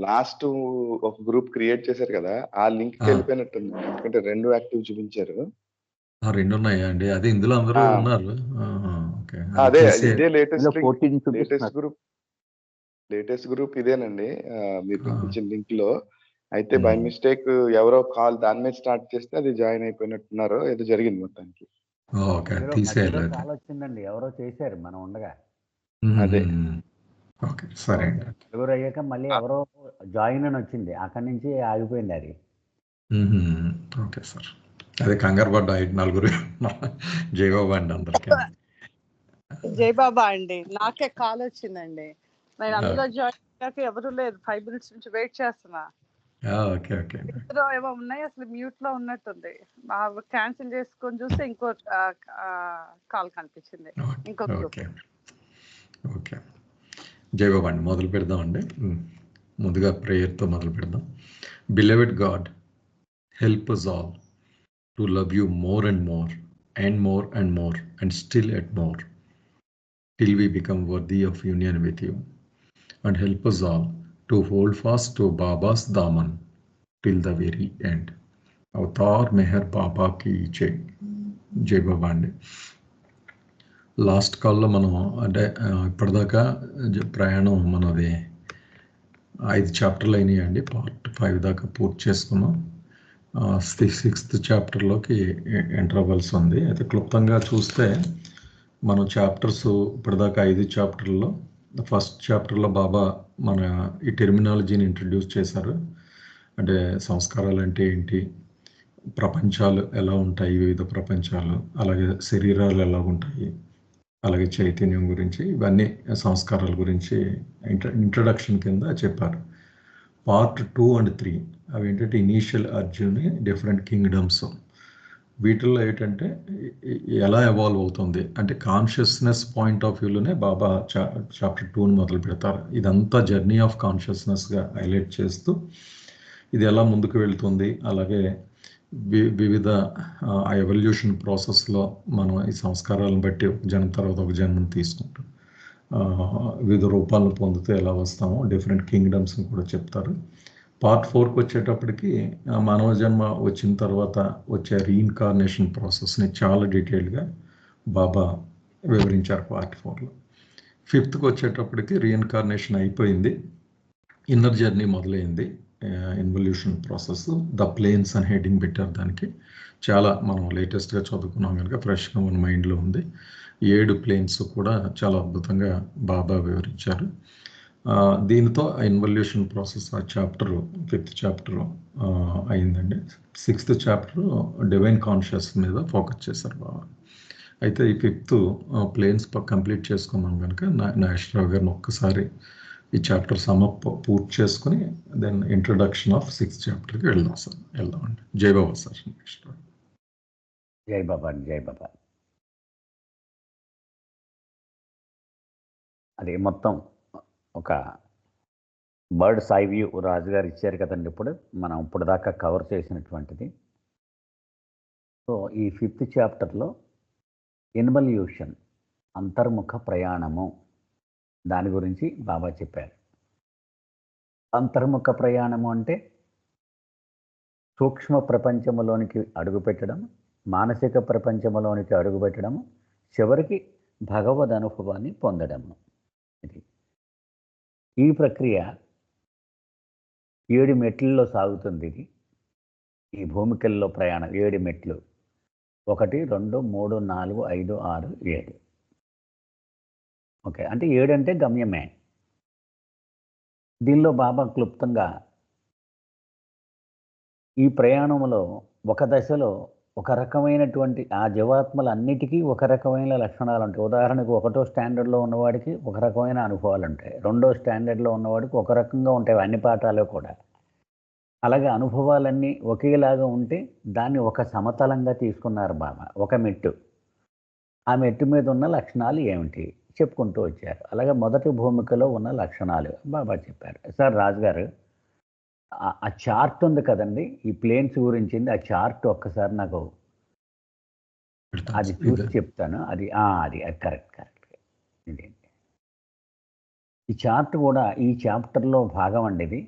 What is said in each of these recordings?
Last ఒక group create చేశారు కదా, ఆ లింక్కి వెళ్ళిపోయినట్టుంది. ఎందుకంటే 2 యాక్టివ్ చూపించారు. 2 ఉన్నాయా అండి? అదే ఇందులో అందరూ ఉన్నారు. ఓకే. అదే ఇదే లేటెస్ట్ గ్రూప్ ఇదేనండి. మీరు పంపించిన లింక్ లో అయితే బై మిస్టేక్ ఎవరో కాల్ దాని మీద స్టార్ట్ చేస్తే అది జాయిన్ అయిపోయినట్టున్నారు. ఏదో జరిగింది మొత్తానికి. ఓకే, తీసేయాలి. కాల్ వచ్చిందండి, ఎవరో చేశారు మనం ఉండగా. అదే ఓకే, సరే అండి. ఎవరు అయ్యాక మళ్ళీ ఎవరో జాయిన్ అని వచ్చింది, అక్కడి నుంచి ఆగిపోయింది అది. ఓకే సార్, అదే కంగారు పడ్డా 4 జయబాబా అండి అందరికి. జయబాబా అండి, నాకే కాల్ వచ్చిందండి. నేను అందులో జాయిన్ అయ్యాక ఎవరు లేదు, 5 minutes నుంచి వెయిట్ చేస్తున్నా. ఓకే ఓకే, ఏమో ఉన్నాయి, అసలు మ్యూట్ లో ఉన్నట్టుంది. క్యాన్సిల్ చేసుకొని చూస్తే ఇంకో కాల్ కనిపించింది. ఓకే ఓకే, జయబాబా అండి మొదలు పెడదామండి. ముందుగా ప్రేయర్తో మొదలు పెడదాం. Beloved God, help us all to love you more and more and more and more and still at more till we become worthy of union with you, and help us all to hold fast to Baba's daman till the very end. Avatar Meher Baba కి జై బాబా అండి. Last కాల్లో మనం అంటే ఇప్పటిదాకా ప్రయాణం మనది 5 చాప్టర్లు అయినాయండి. పార్ట్ 5 దాకా పూర్తి చేసుకున్నాం. 6th చాప్టర్లోకి ఎంటర్ అవ్వాల్సి ఉంది. అయితే క్లుప్తంగా చూస్తే మనం చాప్టర్స్ ఇప్పటిదాకా 5 చాప్టర్లో, ఫస్ట్ చాప్టర్లో బాబా మన ఈ టెర్మినాలజీని ఇంట్రడ్యూస్ చేశారు. అంటే సంస్కారాలు అంటే ఏంటి, ప్రపంచాలు ఎలా ఉంటాయి, వివిధ ప్రపంచాలు, అలాగే శరీరాలు ఎలా ఉంటాయి, అలాగే చైతన్యం గురించి, ఇవన్నీ సంస్కారాల గురించి ఇంట్రడక్షన్ కింద చెప్పారు. పార్ట్ 2 and 3 అవి ఏంటంటే ఇనీషియల్ అర్జుని, డిఫరెంట్ కింగ్డమ్స్, వీటిల్లో ఏంటంటే ఎలా ఎవాల్వ్ అవుతుంది అంటే కాన్షియస్నెస్ పాయింట్ ఆఫ్ వ్యూలోనే బాబా చాప్టర్ 2ని మొదలు పెడతారు. ఇదంతా జర్నీ ఆఫ్ కాన్షియస్నెస్గా హైలైట్ చేస్తూ ఇది ఎలా ముందుకు వెళ్తుంది, అలాగే వివిధ ఎవల్యూషన్ ప్రాసెస్లో మనం ఈ సంస్కారాలను బట్టి ఒక జన్మ తర్వాత ఒక జన్మను తీసుకుంటాం, వివిధ రూపాలను పొందుతూ ఎలా వస్తామో డిఫరెంట్ కింగ్డమ్స్ని కూడా చెప్తారు. పార్ట్ 4కి వచ్చేటప్పటికి మానవ జన్మ వచ్చిన తర్వాత వచ్చే రీఇన్కార్నేషన్ ప్రాసెస్ని చాలా డీటెయిల్గా బాబా వివరించారు పార్ట్ 4లో. 5థ్కి వచ్చేటప్పటికి రీఇన్కార్నేషన్ అయిపోయింది, ఇన్నర్ జర్నీ మొదలైంది, ఇన్వల్యూషన్ ప్రాసెస్. ద ప్లేన్స్ అని హెడ్డింగ్ పెట్టారు దానికి. చాలా మనం లేటెస్ట్గా చదువుకున్నాం కనుక ఫ్రెష్గా మన మైండ్లో ఉంది. 7 ప్లేన్స్ కూడా చాలా అద్భుతంగా బాబా వివరించారు. దీనితో ఇన్వల్యూషన్ ప్రాసెస్ ఆ చాప్టరు 5th చాప్టర్ అయిందండి. 6th చాప్టర్ డివైన్ కాన్షియస్ మీద ఫోకస్ చేశారు బాబా. అయితే ఈ 5th ప్లేన్స్ కంప్లీట్ చేసుకున్నాం కనుక నాగేశ్వరరావు గారిని ఒక్కసారి ఈ చాప్టర్ పూర్తి చేసుకుని దెన్ ఇంట్రడక్షన్ ఆఫ్ 6th చాప్టర్కి వెళ్దామండి. జై బాబా సార్. జై బాబా, జై బాబా. అది మొత్తం ఒక బర్డ్స్ ఐ వ్యూ రాజుగారు ఇచ్చారు కదండి. మనం ఇప్పుడు దాకా కవర్ చేసినటువంటిది. సో ఈ 5th చాప్టర్లో ఇన్వల్యూషన్, అంతర్ముఖ ప్రయాణము, దాని గురించి బాబా చెప్పారు. అంతర్ముఖ ప్రయాణము అంటే సూక్ష్మ ప్రపంచంలోనికి అడుగుపెట్టడం, మానసిక ప్రపంచంలోనికి అడుగుపెట్టడం, చివరికి భగవద్ అనుభవాన్ని పొందడము. ఇది ఈ ప్రక్రియ 7 మెట్లలో సాగుతుంది. ఇది ఈ భూమికల్లో ప్రయాణం 7 మెట్లు, 1, 2, 3, 4, 5, 6, 7. ఓకే, అంటే 7 అంటే గమ్యమే. దీనిలో బాబా క్లుప్తంగా ఈ ప్రయాణంలో ఒక దశలో ఒక రకమైనటువంటి ఆ జీవాత్మలన్నిటికీ ఒక రకమైన లక్షణాలు ఉంటాయి. ఉదాహరణకు 1వ స్టాండర్డ్లో ఉన్నవాడికి ఒక రకమైన అనుభవాలు ఉంటాయి, 2వ స్టాండర్డ్లో ఉన్నవాడికి ఒక రకంగా ఉంటాయి అన్ని పాఠాలు కూడా. అలాగే అనుభవాలన్నీ ఒకేలాగా ఉంటే దాన్ని ఒక సమతలంగా తీసుకున్నారు బాబా. ఒక మెట్టు, ఆ మెట్టు మీద ఉన్న లక్షణాలు ఏమిటి చెప్పుకుంటూ వచ్చారు. అలాగే మొదటి భూమికలో ఉన్న లక్షణాలు బాబా చెప్పారు. సార్ రాజుగారు, ఆ చార్ట్ ఉంది కదండి ఈ ప్లేన్స్ గురించింది, ఆ చార్ట్ ఒక్కసారి నాకు అది చూసి చెప్తాను. అది కరెక్ట్. ఇదేంటి ఈ చార్ట్ కూడా ఈ చాప్టర్లో భాగం అండి. ఇది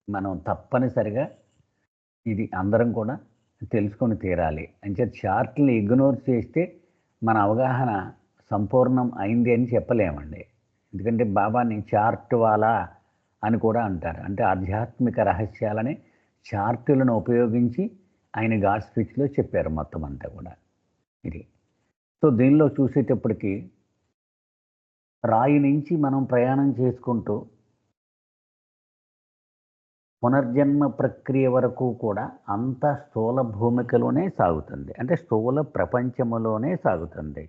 మనం తప్పనిసరిగా ఇది అందరం కూడా తెలుసుకొని తీరాలి. అంచేత చార్ట్‌ని ఇగ్నోర్ చేస్తే మన అవగాహన సంపూర్ణం అయింది అని చెప్పలేమండి. ఎందుకంటే బాబాని చార్ట్ వాలా అని కూడా అంటారు. అంటే ఆధ్యాత్మిక రహస్యాలని చార్టులను ఉపయోగించి ఆయన గాడ్ స్పీచ్‌లో చెప్పారు మొత్తం అంతా కూడా ఇది. సో దీనిలో చూసేటప్పటికి రాయి నుంచి మనం ప్రయాణం చేసుకుంటూ పునర్జన్మ ప్రక్రియ వరకు కూడా అంతా స్థూల భూమికలోనే సాగుతుంది. అంటే స్థూల ప్రపంచములోనే సాగుతుంది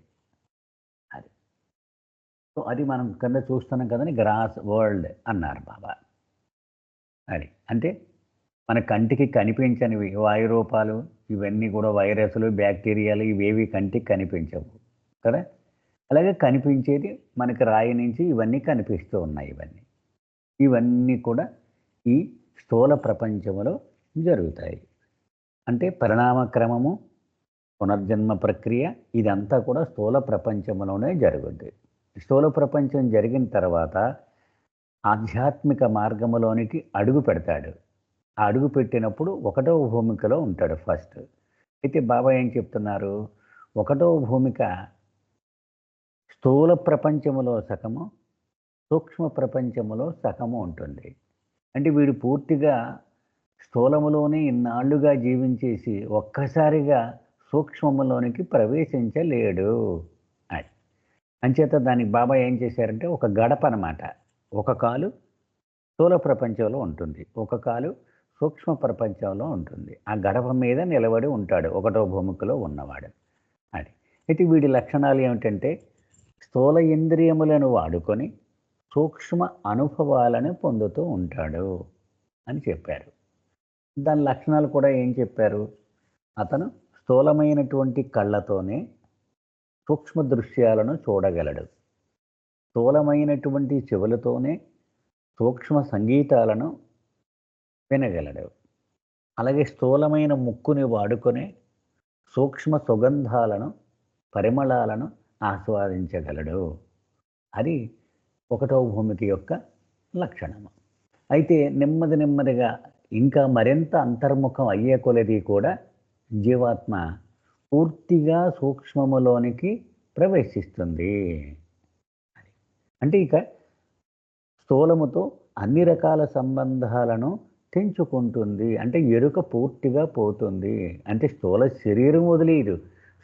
అది. సో అది మనం కింద చూస్తున్నాం కదండి, గ్రాస్ వరల్డ్ అన్నారు బాబా. అది అంటే మన కంటికి కనిపించనివి వాయు రూపాలు, ఇవన్నీ కూడా వైరస్లు, బ్యాక్టీరియాలు, ఇవేవి కంటికి కనిపించవు కదా. అలాగే కనిపించేది మనకి రాయి నుంచి ఇవన్నీ కనిపిస్తూ ఉన్నాయి. ఇవన్నీ కూడా ఈ స్థూల ప్రపంచంలో జరుగుతాయి. అంటే పరిణామ క్రమము, పునర్జన్మ ప్రక్రియ ఇదంతా కూడా స్థూల ప్రపంచంలోనే జరుగుద్ది. స్థూల ప్రపంచం జరిగిన తర్వాత ఆధ్యాత్మిక మార్గంలోనికి అడుగు పెడతాడు. ఆ అడుగు పెట్టినప్పుడు ఒకటవ భూమికలో ఉంటాడు ఫస్ట్. అయితే బాబా ఏం చెప్తున్నారు, ఒకటవ భూమిక స్థూల ప్రపంచములో సగము, సూక్ష్మ ప్రపంచములో సగము ఉంటుంది. అంటే వీడు పూర్తిగా స్థూలములోనే ఇన్నాళ్లుగా జీవించేసి ఒక్కసారిగా సూక్ష్మములోనికి ప్రవేశించలేడు. అది అంచేత దానికి బాబా ఏం చేశారంటే ఒక గడప అన్నమాట. ఒక కాలు స్థూల ప్రపంచంలో ఉంటుంది, ఒక కాలు సూక్ష్మ ప్రపంచంలో ఉంటుంది. ఆ గడప మీద నిలబడి ఉంటాడు ఒకటో భూమికలో ఉన్నవాడు. అది అయితే వీడి లక్షణాలు ఏమిటంటే స్థూల ఇంద్రియములను వాడుకొని సూక్ష్మ అనుభవాలను పొందుతూ ఉంటాడు అని చెప్పారు. దాని లక్షణాలు కూడా ఏం చెప్పారు, అతను స్థూలమైనటువంటి కళ్ళతోనే సూక్ష్మ దృశ్యాలను చూడగలడు, స్థూలమైనటువంటి చెవులతోనే సూక్ష్మ సంగీతాలను వినగలడు, అలాగే స్థూలమైన ముక్కుని వాడుకొని సూక్ష్మ సుగంధాలను, పరిమళాలను ఆస్వాదించగలడు. అది ఒకటవ భూమిక యొక్క లక్షణము. అయితే నెమ్మదిగా ఇంకా మరింత అంతర్ముఖం అయ్యే కొలది కూడా జీవాత్మ పూర్తిగా సూక్ష్మములోనికి ప్రవేశిస్తుంది. అంటే ఇక స్థూలముతో అన్ని రకాల సంబంధాలను తెంచుకుంటుంది. అంటే ఎరుక పూర్తిగా పోతుంది. అంటే స్థూల శరీరం వదిలేదు,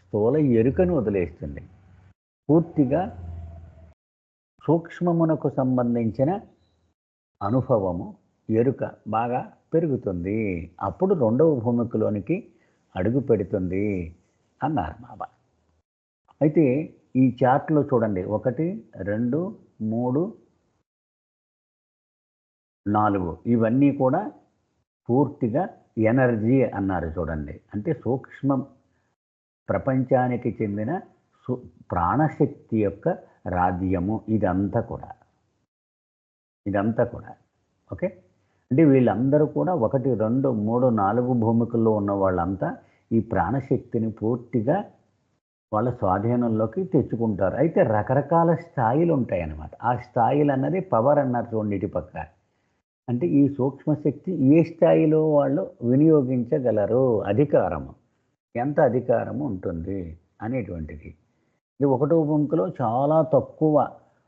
స్థూల ఎరుకను వదిలేస్తుంది. పూర్తిగా సూక్ష్మమునకు సంబంధించిన అనుభవము, ఎరుక బాగా పెరుగుతుంది. అప్పుడు రెండవ భూమికలోనికి అడుగు పెడుతుంది అన్నారు బాబా. అయితే ఈ చార్ట్లో చూడండి 1, 2, 3, 4 ఇవన్నీ కూడా పూర్తిగా ఎనర్జీ అన్నారు చూడండి. అంటే సూక్ష్మ ప్రపంచానికి చెందిన ప్రాణశక్తి యొక్క రాజ్యము ఇదంతా కూడా ఓకే. అంటే వీళ్ళందరూ కూడా 1, 2, 3, 4 భూమికల్లో ఉన్న వాళ్ళంతా ఈ ప్రాణశక్తిని పూర్తిగా వాళ్ళ స్వాధీనంలోకి తెచ్చుకుంటారు. అయితే రకరకాల స్థాయిలు ఉంటాయి అన్నమాట. ఆ స్థాయిలు అన్నది పవర్ అన్నారు చూడండి ఇటు పక్క. అంటే ఈ సూక్ష్మశక్తి ఏ స్థాయిలో వాళ్ళు వినియోగించగలరు, అధికారము ఎంత అధికారము ఉంటుంది అనేటువంటిది. ఇది ఒకటో భూమికలో చాలా తక్కువ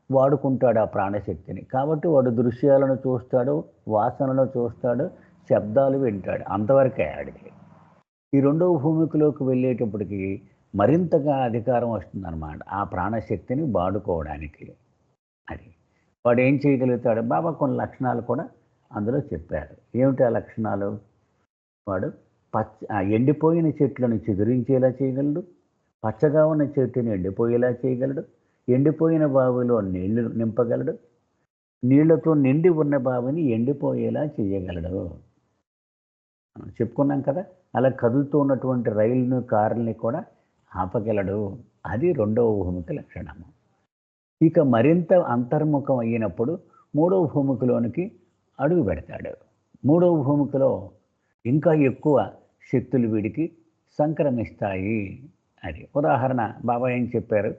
వాడుకుంటాడు ఆ ప్రాణశక్తిని. కాబట్టి వాడు దృశ్యాలను చూస్తాడు, వాసనలు చూస్తాడు, శబ్దాలు వింటాడు, అంతవరకే ఆడికి. ఈ రెండవ భూమికలోకి వెళ్ళేటప్పటికి మరింతగా అధికారం వస్తుందన్నమాట ఆ ప్రాణశక్తిని వాడుకోవడానికి. అది వాడు ఏం చేయగలుగుతాడు, బాబా కొన్ని లక్షణాలు కూడా అందులో చెప్పారు. ఏమిటి ఆ లక్షణాలు, వాడు ఎండిపోయిన చెట్లను చిగురించేలా చేయగలడు, పచ్చగా ఉన్న చెట్టుని ఎండిపోయేలా చేయగలడు, ఎండిపోయిన బావిలో నీళ్లు నింపగలడు, నీళ్లతో నిండి ఉన్న బావిని ఎండిపోయేలా చేయగలడు. చెప్పుకున్నాం కదా, అలా కదులుతూ ఉన్నటువంటి రైలును, కారుల్ని కూడా ఆపగలడు. అది రెండవ భూమిక లక్షణము. ఇక మరింత అంతర్ముఖం అయినప్పుడు మూడవ భూమికలోనికి అడుగు పెడతాడు. మూడవ భూమికలో ఇంకా ఎక్కువ శక్తులు వీడికి సంక్రమిస్తాయి. అది ఉదాహరణ బాబా ఏం చెప్పారు,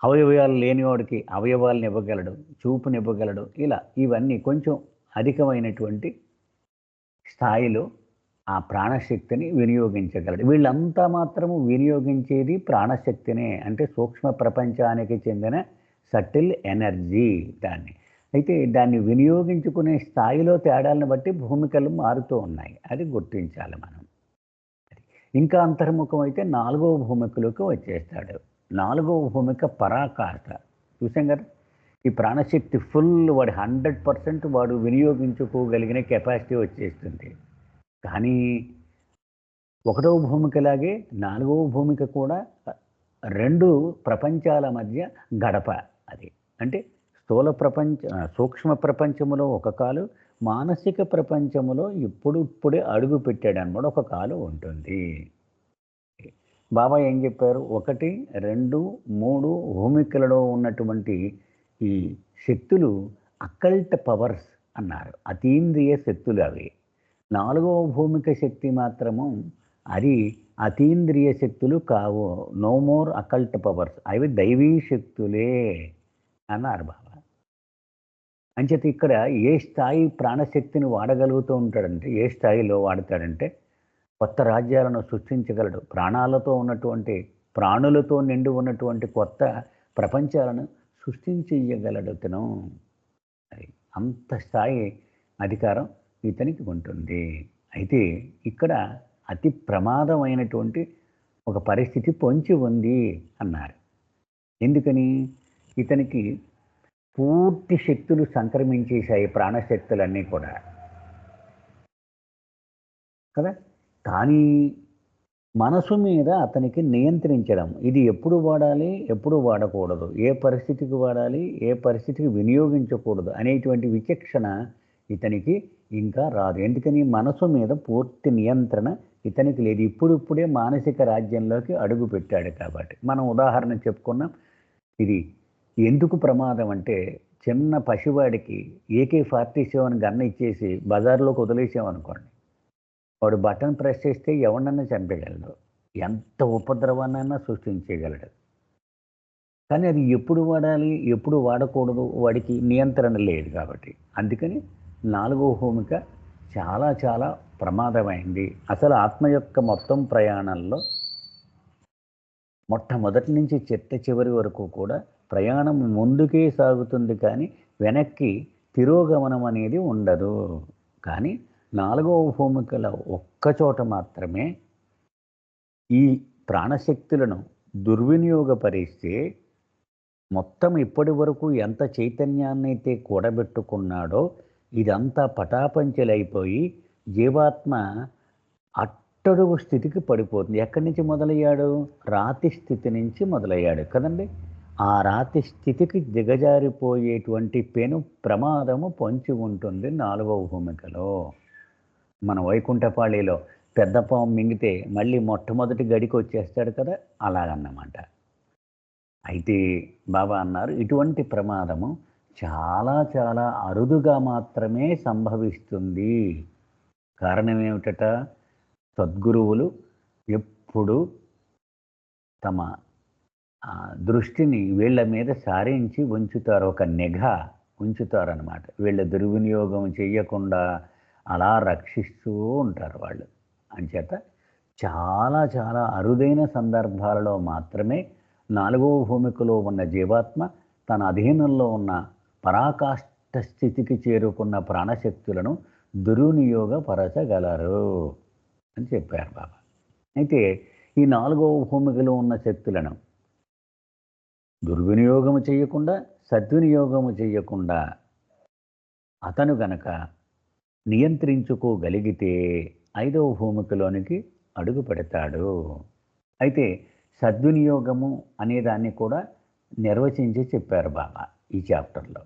అవయవాలు లేనివాడికి అవయవాలను ఇవ్వగలడు, చూపునివ్వగలడు. ఇలా ఇవన్నీ కొంచెం అధికమైనటువంటి స్థాయిలో ఆ ప్రాణశక్తిని వినియోగించగలడు. వీళ్ళంతా మాత్రము వినియోగించేది ప్రాణశక్తినే, అంటే సూక్ష్మ ప్రపంచానికి చెందిన సటిల్ ఎనర్జీ దాన్ని. అయితే దాన్ని వినియోగించుకునే స్థాయిలో తేడాలను బట్టి భూమికలు మారుతూ ఉన్నాయి, అది గుర్తించాలి మనం. ఇంకా అంతర్ముఖం అయితే 4వ భూమికలోకి వచ్చేస్తాడు. 4వ భూమిక పరాకాష్ఠ. చూసాం కదా, ఈ ప్రాణశక్తి ఫుల్ వాడి 100% వాడు వినియోగించుకోగలిగిన కెపాసిటీ వచ్చేస్తుంది. కానీ 1వ భూమికలాగే 4వ భూమిక కూడా 2 ప్రపంచాల మధ్య గడప. అది అంటే స్థూల సూక్ష్మ ప్రపంచములో ఒక కాలు, మానసిక ప్రపంచములో ఇప్పుడే అడుగు పెట్టాడు అనమాట, ఒక కాలు ఉంటుంది. బాబా ఏం చెప్పారు, 1, 2, 3 భూమికలలో ఉన్నటువంటి ఈ శక్తులు అకల్ట్ పవర్స్ అన్నారు, అతీంద్రియ శక్తులు అవి. 4వ భూమిక శక్తి మాత్రము అది అతీంద్రియ శక్తులు కావు, నో మోర్ అకల్ట్ పవర్స్, అవి దైవీ శక్తులే అన్నారు బాబా. అంచేత ఇక్కడ ఏ స్థాయి ప్రాణశక్తిని వాడగలుగుతూ ఉంటాడంటే, ఏ స్థాయిలో వాడతాడంటే కొత్త రాజ్యాలను సృష్టించగలడు, ప్రాణులతో నిండి ఉన్నటువంటి కొత్త ప్రపంచాలను సృష్టించగలడు తను. అది అంత స్థాయి అధికారం ఇతనికి ఉంటుంది. అయితే ఇక్కడ అతి ప్రమాదమైనటువంటి ఒక పరిస్థితి పొంచి ఉంది అన్నారు. ఎందుకని, ఇతనికి పూర్తి శక్తులు సంక్రమించేశాయి, ప్రాణశక్తులన్నీ కూడా కదా. కానీ మనసు మీద అతనికి నియంత్రించడం, ఇది ఎప్పుడు వాడాలి, ఎప్పుడు వాడకూడదు, ఏ పరిస్థితికి వాడాలి, ఏ పరిస్థితికి వినియోగించకూడదు అనేటువంటి విచక్షణ ఇతనికి ఇంకా రాదు. ఎందుకని, మనసు మీద పూర్తి నియంత్రణ ఇతనికి లేదు. ఇప్పుడే మానసిక రాజ్యంలోకి అడుగు పెట్టాడు కాబట్టి. మనం ఉదాహరణ చెప్పుకున్నాం. ఇది ఎందుకు ప్రమాదం అంటే, చిన్న పసివాడికి AK-47 గన్ ఇచ్చేసి బజార్లోకి వదిలేసామనుకోండి, వాడు బటన్ ప్రెస్ చేస్తే ఎవరినన్నా చంపేయగలడు, ఎంత ఉపద్రవాన్నైనా సృష్టించగలడు. కానీ అది ఎప్పుడు వాడాలి, ఎప్పుడు వాడకూడదు, వాడికి నియంత్రణ లేదు కాబట్టి. అందుకని 4వ భూమిక చాలా చాలా ప్రమాదమైంది. అసలు ఆత్మ యొక్క మొత్తం ప్రయాణంలో మొట్టమొదటి నుంచి చివరి వరకు కూడా ప్రయాణం ముందుకే సాగుతుంది, కానీ వెనక్కి తిరోగమనం అనేది ఉండదు. కానీ 4వ భూమికల ఒక్కచోట మాత్రమే ఈ ప్రాణశక్తులను దుర్వినియోగపరిస్తే మొత్తం ఇప్పటి వరకు ఎంత చైతన్యాన్ని అయితే కూడబెట్టుకున్నాడో ఇదంతా పటాపంచలైపోయి జీవాత్మ అట్టడుగు స్థితికి పడిపోతుంది. ఎక్కడి నుంచి మొదలయ్యాడు, రాతి స్థితి నుంచి మొదలయ్యాడు కదండి. ఆ రాతి స్థితికి దిగజారిపోయేటువంటి పెను ప్రమాదము పొంచి ఉంటుంది 4వ భూమికలో. మన వైకుంఠపాళిలో పెద్ద పాము మింగితే మళ్ళీ మొట్టమొదటి గడికి వచ్చేస్తాడు కదా, అలాగన్నమాట. అయితే బాబా అన్నారు, ఇటువంటి ప్రమాదము చాలా చాలా అరుదుగా మాత్రమే సంభవిస్తుంది. కారణం ఏమిటట, సద్గురువులు ఎప్పుడు తమ దృష్టిని వీళ్ళ మీద సారించి ఉంచుతారు, ఒక నిఘా ఉంచుతారనమాట. వీళ్ళ దుర్వినియోగం చెయ్యకుండా అలా రక్షిస్తూ ఉంటారు వాళ్ళు. అంచేత చాలా చాలా అరుదైన సందర్భాలలో మాత్రమే 4వ భూమికలో ఉన్న జీవాత్మ తన అధీనంలో ఉన్న పరాకాష్ఠ స్థితికి చేరుకున్న ప్రాణశక్తులను దుర్వినియోగపరచగలరు అని చెప్పారు బాబా. అయితే ఈ 4వ భూమికలో ఉన్న శక్తులను దుర్వినియోగము చేయకుండా, సద్వినియోగము చేయకుండా అతను గనక నియంత్రించుకోగలిగితే 5వ భూమికలోనికి అడుగు పెడతాడు. అయితే సద్వినియోగము అనేదాన్ని కూడా నిర్వచించి చెప్పారు బాబా ఈ చాప్టర్లో.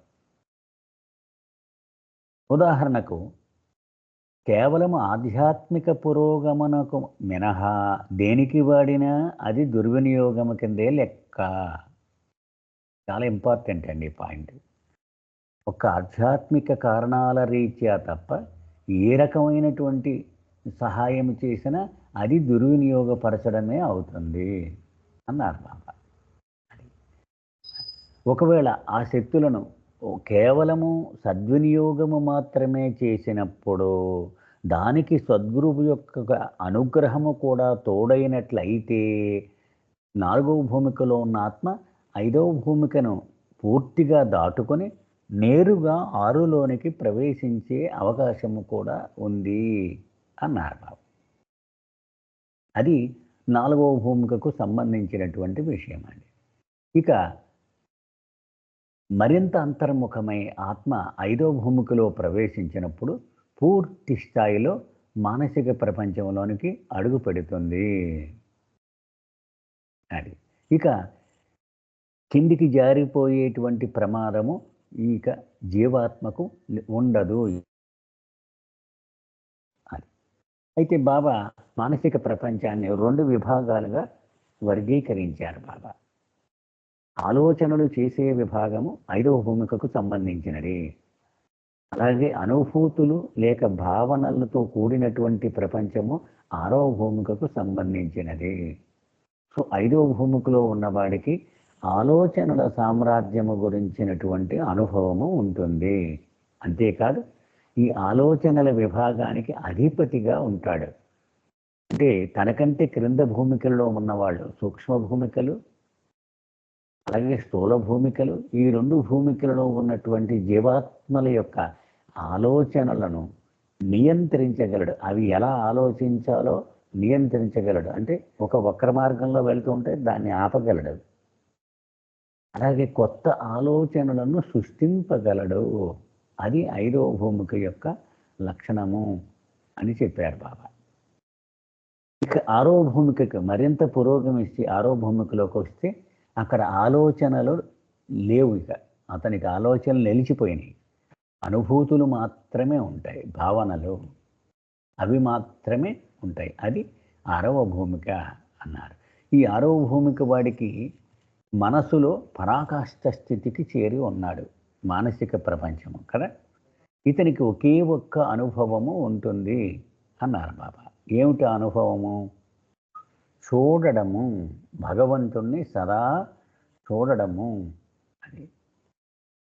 ఉదాహరణకు, కేవలం ఆధ్యాత్మిక పురోగమనకు మినహా దేనికి వాడినా అది దుర్వినియోగము కిందే లెక్క. చాలా ఇంపార్టెంట్ అండి పాయింట్. ఒక ఆధ్యాత్మిక కారణాల రీత్యా తప్ప ఏ రకమైనటువంటి సహాయం చేసినా అది దుర్వినియోగపరచడమే అవుతుంది అన్నారు బాబా. ఒకవేళ ఆ శక్తులను కేవలము సద్వినియోగము మాత్రమే చేసినప్పుడు దానికి సద్గురువు యొక్క అనుగ్రహము కూడా తోడైనట్లయితే 4వ భూమికలో ఉన్న ఆత్మ 5వ భూమికను పూర్తిగా దాటుకొని నేరుగా 6లోనికి ప్రవేశించే అవకాశము కూడా ఉంది అన్నారు బాబు. అది 4వ భూమికకు సంబంధించినటువంటి విషయం అండి. ఇక మరింత అంతర్ముఖమై ఆత్మ 5వ భూమికలో ప్రవేశించినప్పుడు పూర్తి స్థాయిలో మానసిక ప్రపంచంలోనికి అడుగు పెడుతుంది. అది ఇక కిందికి జారిపోయేటువంటి ప్రమాదము ఇక జీవాత్మకు ఉండదు. అది అయితే బాబా మానసిక ప్రపంచాన్ని 2 విభాగాలుగా వర్గీకరించారు బాబా. ఆలోచనలు చేసే విభాగము 5వ భూమికకు సంబంధించినది. అలాగే అనుభూతులు లేక భావనలతో కూడినటువంటి ప్రపంచము 6వ భూమికకు సంబంధించినది. సో 5వ భూమికలో ఉన్నవాడికి ఆలోచనల సామ్రాజ్యము గురించినటువంటి అనుభవము ఉంటుంది. అంతేకాదు ఈ ఆలోచనల విభాగానికి అధిపతిగా ఉంటాడు. అంటే తనకంటే క్రింద భూమికల్లో ఉన్నవాళ్ళు సూక్ష్మ భూమికలు, అలాగే స్థూల భూమికలు, ఈ 2 భూమికలలో ఉన్నటువంటి జీవాత్మల యొక్క ఆలోచనలను నియంత్రించగలడు. అవి ఎలా ఆలోచించాలో నియంత్రించగలడు. అంటే ఒక వక్ర మార్గంలో వెళ్తుంటే దాన్ని ఆపగలడు. అలాగే కొత్త ఆలోచనలను సృష్టింపగలడు. అది 5వ భూమిక యొక్క లక్షణము అని చెప్పారు బాబా. ఇక 6వ భూమికకు మరింత పురోగమిస్తే 6వ భూమికలోకి వస్తే అక్కడ ఆలోచనలు లేవు. ఇక అతనికి ఆలోచనలు నిలిచిపోయినాయి. అనుభూతులు మాత్రమే ఉంటాయి, భావనలు అవి మాత్రమే ఉంటాయి. అది 6వ భూమిక అన్నారు. ఈ 6వ భూమిక వాడికి మనసులో పరాకాష్ఠ స్థితికి చేరి ఉన్నాడు. మానసిక ప్రపంచము కదా, ఇతనికి ఒకే ఒక్క అనుభవము ఉంటుంది అన్నారు బాబా. ఏమిటి అనుభవము? చూడడము, భగవంతుణ్ణి సదా చూడడము. అది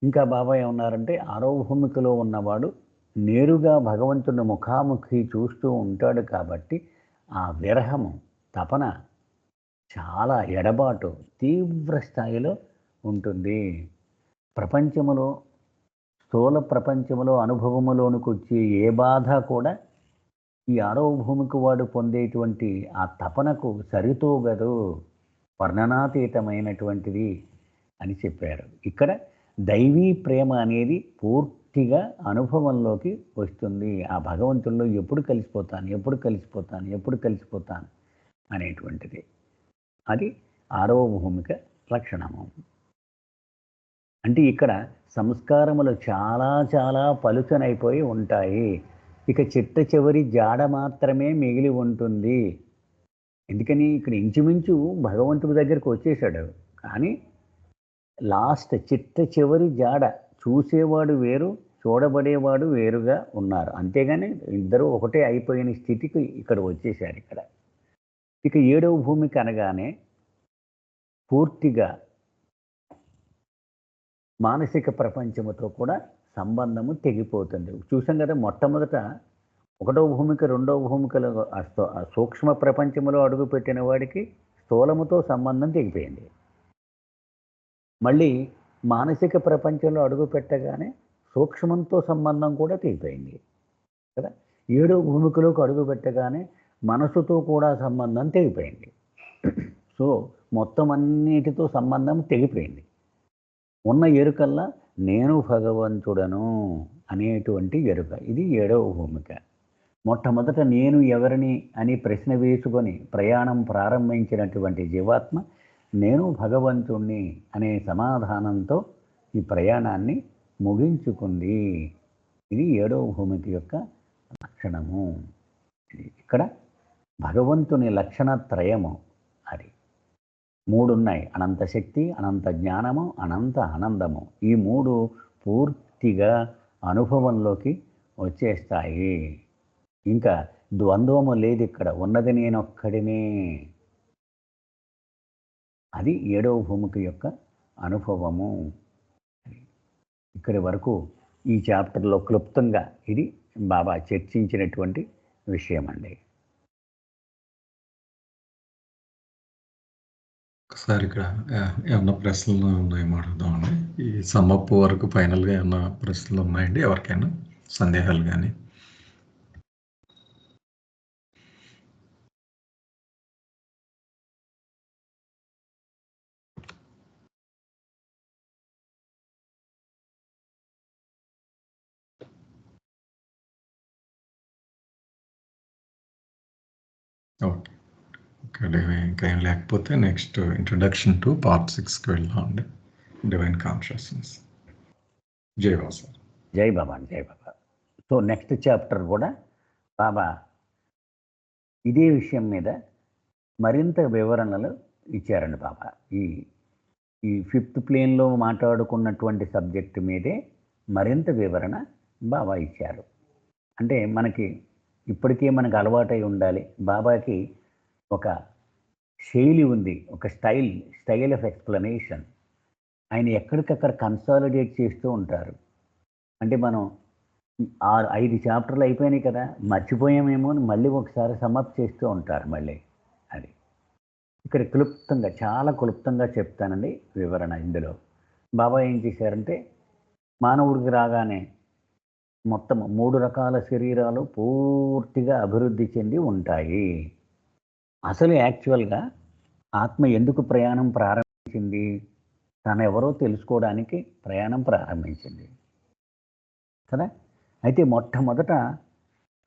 ఇంకా బాబా ఏమన్నారంటే 6వ భూమికలో ఉన్నవాడు నేరుగా భగవంతుని ముఖాముఖి చూస్తూ ఉంటాడు కాబట్టి ఆ విరహము, తపన, చాలా ఎడబాటు తీవ్ర స్థాయిలో ఉంటుంది. ప్రపంచములో, స్థూల ప్రపంచములో అనుభవములోనికి వచ్చే ఏ బాధ కూడా ఈ 6వ భూమికి వాడు పొందేటువంటి ఆ తపనకు సరితూగదు, వర్ణనాతీతమైనటువంటిది అని చెప్పారు. ఇక్కడ దైవీ ప్రేమ అనేది పూర్తిగా అనుభవంలోకి వస్తుంది. ఆ భగవంతుల్లో ఎప్పుడు కలిసిపోతాను అనేటువంటిది. అది 6వ భూమిక లక్షణము. అంటే ఇక్కడ సంస్కారములు చాలా చాలా పలుచనైపోయి ఉంటాయి. ఇక చిట్ట చివరి జాడ మాత్రమే మిగిలి ఉంటుంది. ఎందుకని ఇక్కడ ఇంచుమించు భగవంతుడి దగ్గరికి వచ్చేసాడు, కానీ లాస్ట్ చిట్ట చివరి జాడ చూసేవాడు వేరు, చూడబడేవాడు వేరుగా ఉన్నారు. అంతేగాని ఇద్దరు ఒకటే అయిపోయిన స్థితికి ఇక్కడ వచ్చేసారు. ఇక 7వ భూమికి అనగానే పూర్తిగా మానసిక ప్రపంచముతో కూడా సంబంధము తెగిపోతుంది. చూసాం కదా, మొట్టమొదట 1వ భూమిక 2వ భూమికలో సూక్ష్మ ప్రపంచంలో అడుగుపెట్టిన వాడికి స్థూలముతో సంబంధం తెగిపోయింది. మళ్ళీ మానసిక ప్రపంచంలో అడుగు పెట్టగానే సూక్ష్మంతో సంబంధం కూడా తెగిపోయింది కదా. 7వ భూమికలోకి అడుగు పెట్టగానే మనసుతో కూడా సంబంధం తెగిపోయింది. సో మొత్తం అన్నిటితో సంబంధం తెగిపోయింది. ఉన్న ఎరుకల్లా నేను భగవంతుడను అనేటువంటి ఎరుక. ఇది 7వ భూమిక. మొట్టమొదట నేను ఎవరిని అని ప్రశ్న వేసుకొని ప్రయాణం ప్రారంభించినటువంటి జీవాత్మ నేను భగవంతుణ్ణి అనే సమాధానంతో ఈ ప్రయాణాన్ని ముగించుకుంది. ఇది 7వ భూమిక యొక్క లక్షణము. ఇక్కడ భగవంతుని లక్షణత్రయము. అది 3 ఉన్నాయి: అనంత శక్తి, అనంత జ్ఞానము, అనంత ఆనందము. ఈ 3 పూర్తిగా అనుభవంలోకి వచ్చేస్తాయి. ఇంకా ద్వంద్వము లేదు. ఇక్కడ ఉన్నది నేనొక్కడినే. అది 7వ భూమిక యొక్క అనుభవము. ఇక్కడి వరకు ఈ చాప్టర్లో క్లుప్తంగా ఇది బాబా చర్చించినటువంటి విషయం అండి. ఒకసారి ఇక్కడ ఏమన్నా ప్రశ్నలు ఉన్నాయేమో అడుగుదామండి. ఈ సమ్మప్పు వరకు ఫైనల్గా ఏమన్నా ప్రశ్నలు ఉన్నాయండి ఎవరికైనా సందేహాలు కానీ? ఓకే, ఇక్కడ ఇంకా ఏం లేకపోతే నెక్స్ట్ ఇంట్రడక్షన్ టు పార్ట్ 6కి వెళ్దామండి. Divine consciousness. జై బాబా సార్. జై బాబా, జై బాబా. సో నెక్స్ట్ చాప్టర్ కూడా బాబా ఇదే విషయం మీద మరింత వివరణలు ఇచ్చారండి బాబా. ఈ 5th ప్లేన్లో మాట్లాడుకున్నటువంటి సబ్జెక్ట్ మీదే మరింత వివరణ బాబా ఇచ్చారు. అంటే మనకి ఇప్పటికే మనకు అలవాటై ఉండాలి. బాబాకి ఒక శైలి ఉంది, ఒక స్టైల్ ఆఫ్ ఎక్స్ప్లెనేషన్. ఆయన ఎక్కడికక్కడ కన్సాలిడేట్ చేస్తూ ఉంటారు. అంటే మనం 5 చాప్టర్లు అయిపోయినాయి కదా, మర్చిపోయామేమో అని మళ్ళీ ఒకసారి సమప్ చేస్తూ ఉంటారు మళ్ళీ. అది ఇక్కడ క్లుప్తంగా, చాలా క్లుప్తంగా చెప్తానండి వివరణ. ఇందులో బాబా ఏం చేశారంటే, మానవుడికి రాగానే మొత్తం 3 రకాల శరీరాలు పూర్తిగా అభివృద్ధి చెంది ఉంటాయి. అసలు యాక్చువల్గా ఆత్మ ఎందుకు ప్రయాణం ప్రారంభించింది? తనెవరో తెలుసుకోవడానికి ప్రయాణం ప్రారంభించింది కదా. అయితే మొట్టమొదట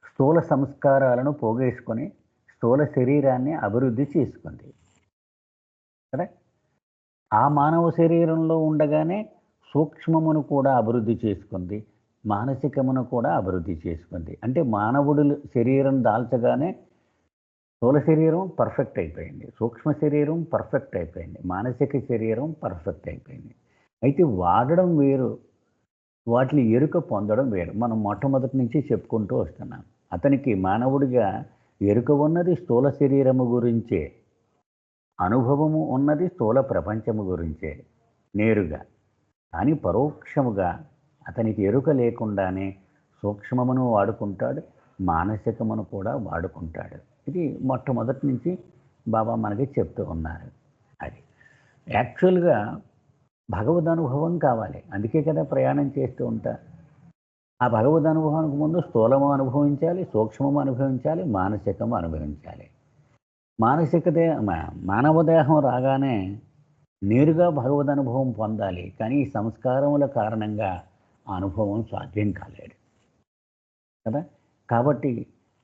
స్థూల సంస్కారాలను పోగేసుకొని స్థూల శరీరాన్ని అభివృద్ధి చేసుకుంది కదా. ఆ మానవ శరీరంలో ఉండగానే సూక్ష్మమును కూడా అభివృద్ధి చేసుకుంది, మానసికమును కూడా అభివృద్ధి చేసుకుంది. అంటే మానవుడు శరీరం దాల్చగానే స్థూల శరీరం పర్ఫెక్ట్ అయిపోయింది, సూక్ష్మ శరీరం పర్ఫెక్ట్ అయిపోయింది, మానసిక శరీరం పర్ఫెక్ట్ అయిపోయింది. అయితే వాడడం వేరు, వాటిని ఎరుక పొందడం వేరు. మనం మొట్టమొదటి నుంచి చెప్పుకుంటూ వస్తున్నాం. అతనికి మానవుడిగా ఎరుక ఉన్నది స్థూల శరీరము గురించే, అనుభవము ఉన్నది స్థూల ప్రపంచము గురించే నేరుగా. కానీ పరోక్షముగా అతనికి ఎరుక లేకుండానే సూక్ష్మమును వాడుకుంటాడు, మానసికమును కూడా వాడుకుంటాడు. ఇది మొట్టమొదటి నుంచి బాబా మనకి చెప్తూ ఉన్నారు. అది యాక్చువల్గా భగవద్ అనుభవం కావాలి, అందుకే కదా ప్రయాణం చేస్తూ ఉంటారు. ఆ భగవద్ అనుభవానికి ముందు స్థూలము అనుభవించాలి, సూక్ష్మము అనుభవించాలి, మానసికము అనుభవించాలి. మానవ దేహం రాగానే నేరుగా భగవద్ అనుభవం పొందాలి. కానీ ఈ సంస్కారముల కారణంగా ఆ అనుభవం సాధ్యం కాలేడు కదా. కాబట్టి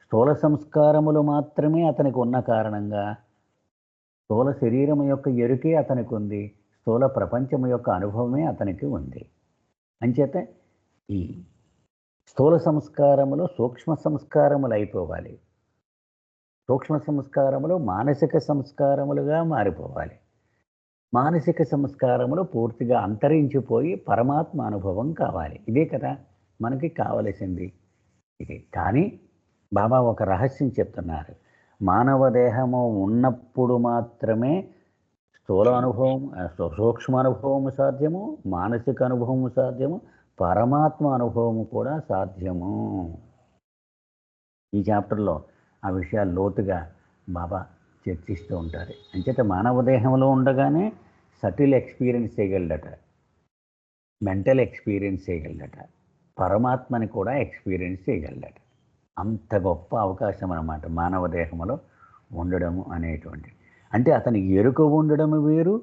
స్థూల సంస్కారములు మాత్రమే అతనికి ఉన్న కారణంగా స్థూల శరీరం యొక్క ఎరుకే అతనికి ఉంది, స్థూల ప్రపంచం యొక్క అనుభవమే అతనికి ఉంది. అంచేత ఈ స్థూల సంస్కారములు సూక్ష్మ సంస్కారములు అయిపోవాలి, సూక్ష్మ సంస్కారములు మానసిక సంస్కారములుగా మారిపోవాలి, మానసిక సంస్కారములు పూర్తిగా అంతరించిపోయి పరమాత్మ అనుభవం కావాలి. ఇదే కదా మనకి కావలసింది. ఇది కానీ బాబా ఒక రహస్యం చెప్తున్నారు. మానవ దేహము ఉన్నప్పుడు మాత్రమే స్థూల అనుభవం, సూక్ష్మ అనుభవము సాధ్యము, మానసిక అనుభవము సాధ్యము, పరమాత్మ అనుభవము కూడా సాధ్యము. ఈ చాప్టర్లో ఆ విషయాలు లోతుగా బాబా చర్చిస్తూ ఉంటారు. అంచేత మానవ దేహంలో ఉండగానే సటిల్ ఎక్స్పీరియన్స్ చేయగలడట, మెంటల్ ఎక్స్పీరియన్స్ చేయగలడట, పరమాత్మని కూడా ఎక్స్పీరియన్స్ చేయగలడట. అంత గొప్ప అవకాశం అన్నమాట మానవ దేహంలో ఉండడము అనేటువంటి. అంటే అతని ఎరుక ఉండడం వేరు,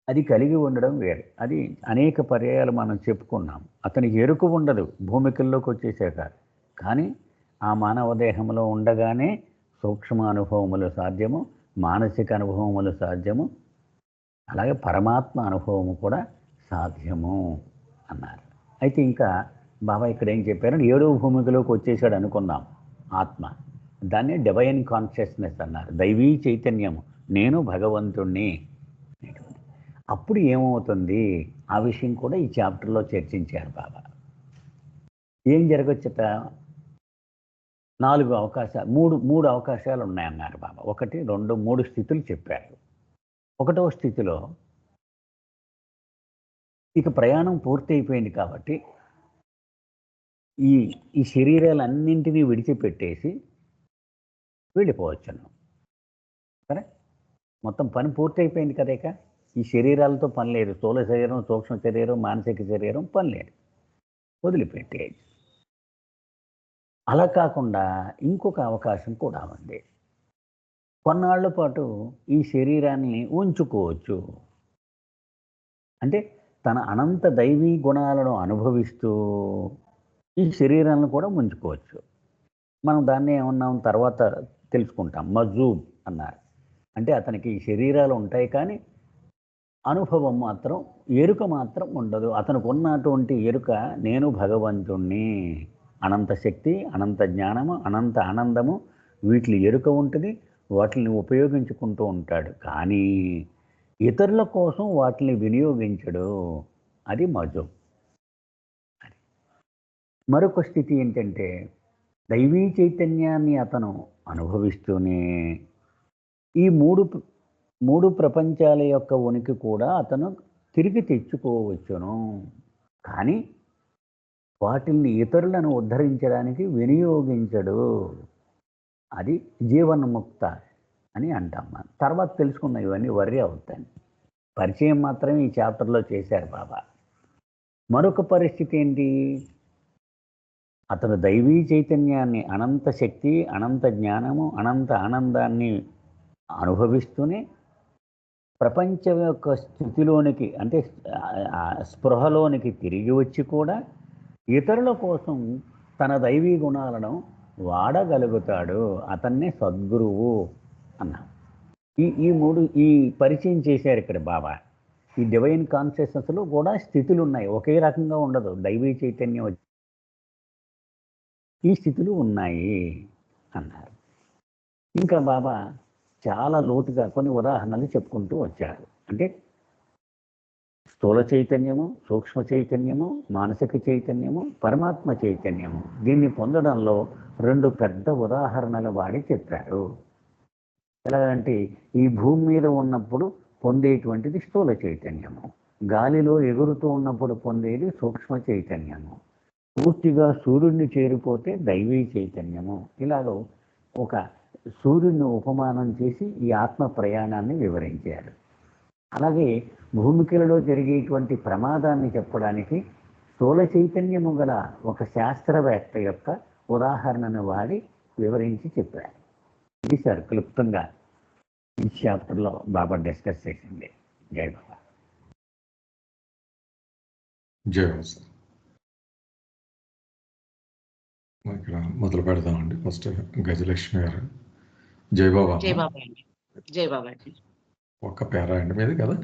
అది కలిగి ఉండడం వేరు. అది అనేక పర్యాయాలు మనం చెప్పుకున్నాం. అతనికి ఎరుక ఉండదు భూమికల్లోకి వచ్చేసాక, కానీ ఆ మానవ దేహంలో ఉండగానే సూక్ష్మ అనుభవములు సాధ్యము, మానసిక అనుభవములు సాధ్యము, అలాగే పరమాత్మ అనుభవము కూడా సాధ్యము అన్నారు. అయితే ఇంకా బాబా ఇక్కడ ఏం చెప్పారంటే 7వ భూమికలోకి వచ్చేసాడు అనుకున్నాం ఆత్మ. దాన్ని డివైన్ కాన్షియస్నెస్ అన్నారు, దైవీ చైతన్యము, నేను భగవంతుణ్ణి. అప్పుడు ఏమవుతుంది ఆ విషయం కూడా ఈ చాప్టర్లో చర్చించారు బాబా. ఏం జరగచ్చట? 4 అవకాశాలు, మూడు అవకాశాలు ఉన్నాయన్నారు బాబా. 1, 2, 3 స్థితులు చెప్పారు. 1వ స్థితిలో ఇక ప్రయాణం పూర్తి అయిపోయింది కాబట్టి ఈ ఈ శరీరాలన్నింటినీ విడిచిపెట్టేసి వెళ్ళిపోవచ్చును. సరే, మొత్తం పని పూర్తి అయిపోయింది కదా. ఇక ఈ శరీరాలతో పని లేదు. స్థూల శరీరం, సూక్ష్మ శరీరం, మానసిక శరీరం పని లేదు, వదిలిపెట్టేయచ్చు. అలా కాకుండా ఇంకొక అవకాశం కూడా ఉంది. కొన్నాళ్ల పాటు ఈ శరీరాన్ని ఉంచుకోవచ్చు. అంటే తన అనంత దైవీ గుణాలను అనుభవిస్తూ ఈ శరీరాలను కూడా ఉంచుకోవచ్చు. మనం దాన్ని ఏమన్నాం తర్వాత తెలుసుకుంటాం, మజూబ్ అన్నారు. అంటే అతనికి ఈ శరీరాలు ఉంటాయి కానీ అనుభవం మాత్రం, ఎరుక మాత్రం ఉండదు. అతనికి ఉన్నటువంటి ఎరుక నేను భగవంతుణ్ణి, అనంత శక్తి, అనంత జ్ఞానము, అనంత ఆనందము, వీటి ఎరుక ఉంటుంది. వాటిని ఉపయోగించుకుంటూ ఉంటాడు కానీ ఇతరుల కోసం వాటిని వినియోగించడు. అది మజూబ్. మరొక స్థితి ఏంటంటే దైవీ చైతన్యాన్ని అతను అనుభవిస్తూనే ఈ మూడు ప్రపంచాల యొక్క ఉనికి కూడా అతను తిరిగి తెచ్చుకోవచ్చును. కానీ వాటిని ఇతరులను ఉద్ధరించడానికి వినియోగించడు. అది జీవన్ముక్త అని అంటాం. మనం తర్వాత తెలుసుకున్న ఇవన్నీ వర్రీ అవుతాయి. పరిచయం మాత్రమే ఈ చాప్టర్లో చేశారు బాబా. మరొక పరిస్థితి ఏంటి? అతను దైవీ చైతన్యాన్ని, అనంత శక్తి, అనంత జ్ఞానము, అనంత ఆనందాన్ని అనుభవిస్తూనే ప్రపంచం యొక్క స్థితిలోనికి, అంటే స్పృహలోనికి తిరిగి వచ్చి కూడా ఇతరుల కోసం తన దైవీ గుణాలను వాడగలుగుతాడు. అతన్నే సద్గురువు అన్నా. ఈ పరిచయం చేశారు ఇక్కడ బాబా. ఈ డివైన్ కాన్షియస్నెస్లో కూడా స్థితులు ఉన్నాయి, ఒకే రకంగా ఉండదు. దైవీ చైతన్యం ఈ స్థితులు ఉన్నాయి అన్నారు. ఇంకా బాబా చాలా లోతుగా కొన్ని ఉదాహరణలు చెప్పుకుంటూ వచ్చారు. అంటే స్థూల చైతన్యము, సూక్ష్మ చైతన్యము, మానసిక చైతన్యము, పరమాత్మ చైతన్యము. దీన్ని పొందడంలో 2 పెద్ద ఉదాహరణలు వాడి చెప్పారు. ఎలాగంటే ఈ భూమి మీద ఉన్నప్పుడు పొందేటువంటిది స్థూల చైతన్యము, గాలిలో ఎగురుతూ ఉన్నప్పుడు పొందేది సూక్ష్మ చైతన్యము, పూర్తిగా సూర్యుడిని చేరిపోతే దైవీ చైతన్యము. ఇలాగో ఒక సూర్యుడిని ఉపమానం చేసి ఈ ఆత్మ ప్రయాణాన్ని వివరించారు. అలాగే భూమికలలో జరిగేటువంటి ప్రమాదాన్ని చెప్పడానికి స్థూల చైతన్యము గల ఒక శాస్త్రవేత్త యొక్క ఉదాహరణను వాడి వివరించి చెప్పారు. ఇది సార్ క్లుప్తంగా ఈ చాప్టర్లో బాబా డిస్కస్ చేసింది. జై బాబా. జై బాబా సార్. ఇక్కడ మొదలు పెడదామండి. ఫస్ట్ గజలక్ష్మి గారు. జై బాబా. జై బాబా అండి. జై బాబా అండి. ఒక పేరా అండి మీది కదా?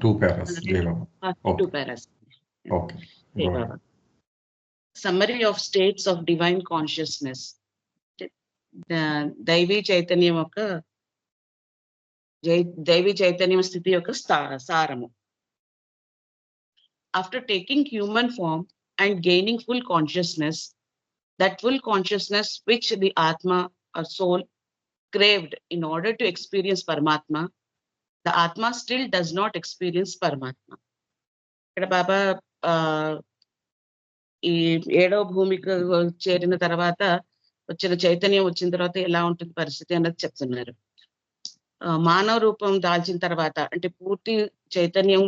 2 పేరాస్. జై బాబా. 2 paras. ఓకే. జై Baba. Summary of states of divine consciousness. దైవీ చైతన్యం యొక్క దైవీ చైతన్యం స్థితి యొక్క సారము. After taking human form and gaining full consciousness, that full consciousness which the Atma or soul craved in order to experience Paramatma, the Atma still does not experience Paramatma. ఇక్కడ బాబా ఈ 7వ భూమికి చేరిన తర్వాత వచ్చిన చైతన్యం వచ్చిన తర్వాత ఎలా ఉంటుంది పరిస్థితి అన్నది చెప్తున్నారు. మానవ రూపం దాల్చిన తర్వాత, అంటే పూర్తి చైతన్యం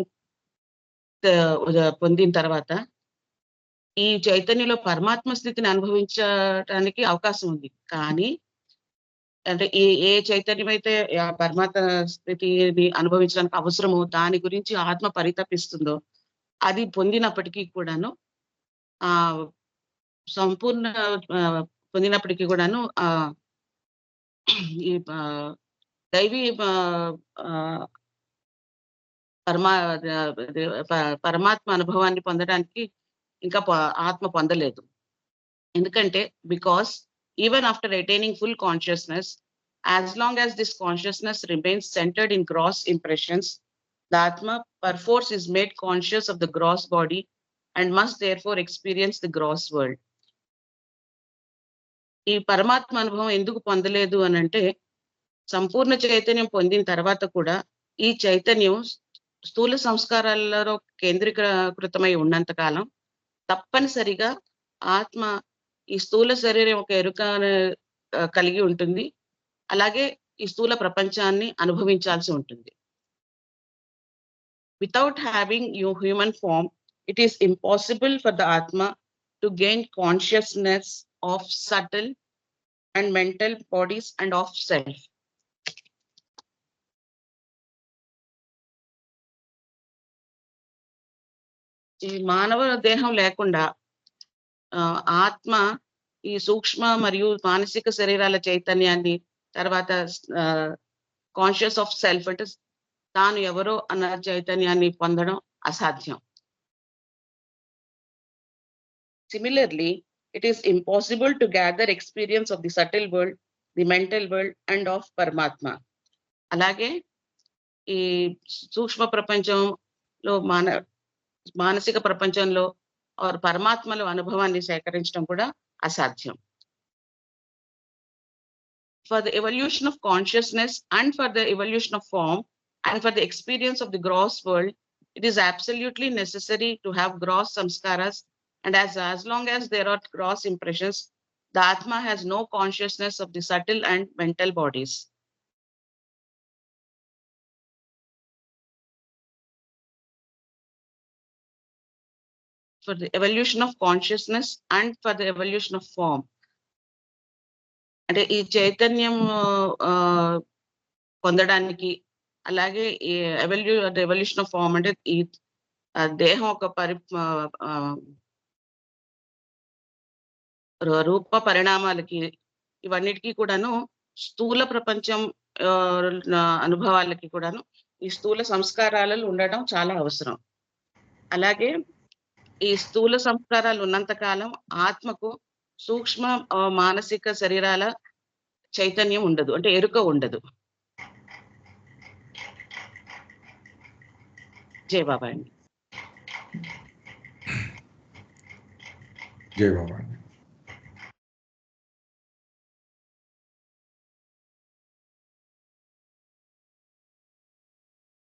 పొందిన తర్వాత ఈ చైతన్యంలో పరమాత్మ స్థితిని అనుభవించడానికి అవకాశం ఉంది. కానీ అంటే ఏ చైతన్యం అయితే పరమాత్మ స్థితిని అనుభవించడానికి అవసరమో దాని గురించి ఆత్మ పరితపిస్తుందో అది పొందినప్పటికీ కూడాను సంపూర్ణ పొందినప్పటికీ కూడాను ఈ దైవీ పరమాత్మ అనుభవాన్ని పొందడానికి ఇంకా ఆత్మ పొందలేదు. ఎందుకంటే because even after attaining full consciousness, as long as this consciousness remains centered in gross impressions, the Atma perforce is made conscious of the gross body and must therefore experience the gross world. ఈ పరమాత్మ అనుభవం ఎందుకు పొందలేదు అని అంటే, సంపూర్ణ చైతన్యం పొందిన తర్వాత కూడా ఈ చైతన్యం స్థూల సంస్కారాలలో కేంద్రీకృతమై ఉన్నంత కాలం తప్పనిసరిగా ఆత్మ ఈ స్థూల శరీరం ఒక ఎరుక కలిగి ఉంటుంది. అలాగే ఈ స్థూల ప్రపంచాన్ని అనుభవించాల్సి ఉంటుంది. Without having human form, it is impossible for the Atma to gain consciousness of subtle and mental bodies and of self. ఈ మానవ దేహం లేకుండా ఆత్మ ఈ సూక్ష్మ మరియు మానసిక శరీరాల చైతన్యాన్ని, తర్వాత కాన్షియస్ ఆఫ్ సెల్ఫ్ అంటే తాను ఎవరో అన్న చైతన్యాన్ని పొందడం అసాధ్యం. Similarly, it is impossible to gather experience of the subtle world, the mental world and of Paramatma. అలాగే ఈ సూక్ష్మ ప్రపంచంలో మానసిక ప్రపంచంలో పరమాత్మలో అనుభవాన్ని సేకరించడం కూడా అసాధ్యం. For the evolution of consciousness and for the evolution of form and for the experience of the gross world, it is absolutely necessary to have gross samskaras, and as long as there are gross impressions, the Atma has no consciousness of the subtle and mental bodies. For the evolution of consciousness and for the evolution of form, అంటే ఈ చైతన్యం పొందడానికి, అలాగే ఈ evolution of form అంటే ఈ దేహం ఒక రూప పరిణామాలకి, ఇవన్నిటికీ కూడాను స్థూల ప్రపంచం అనుభవాలకి కూడాను ఈ స్థూల సంస్కారాలు ఉండడం చాలా అవసరం. అలాగే ఈ స్థూల సంస్కారాలు ఉన్నంత కాలం ఆత్మకు సూక్ష్మ మానసిక శరీరాల చైతన్యం ఉండదు, అంటే ఎరుక ఉండదు. జై బాబా అండి. జై బాబా అండి.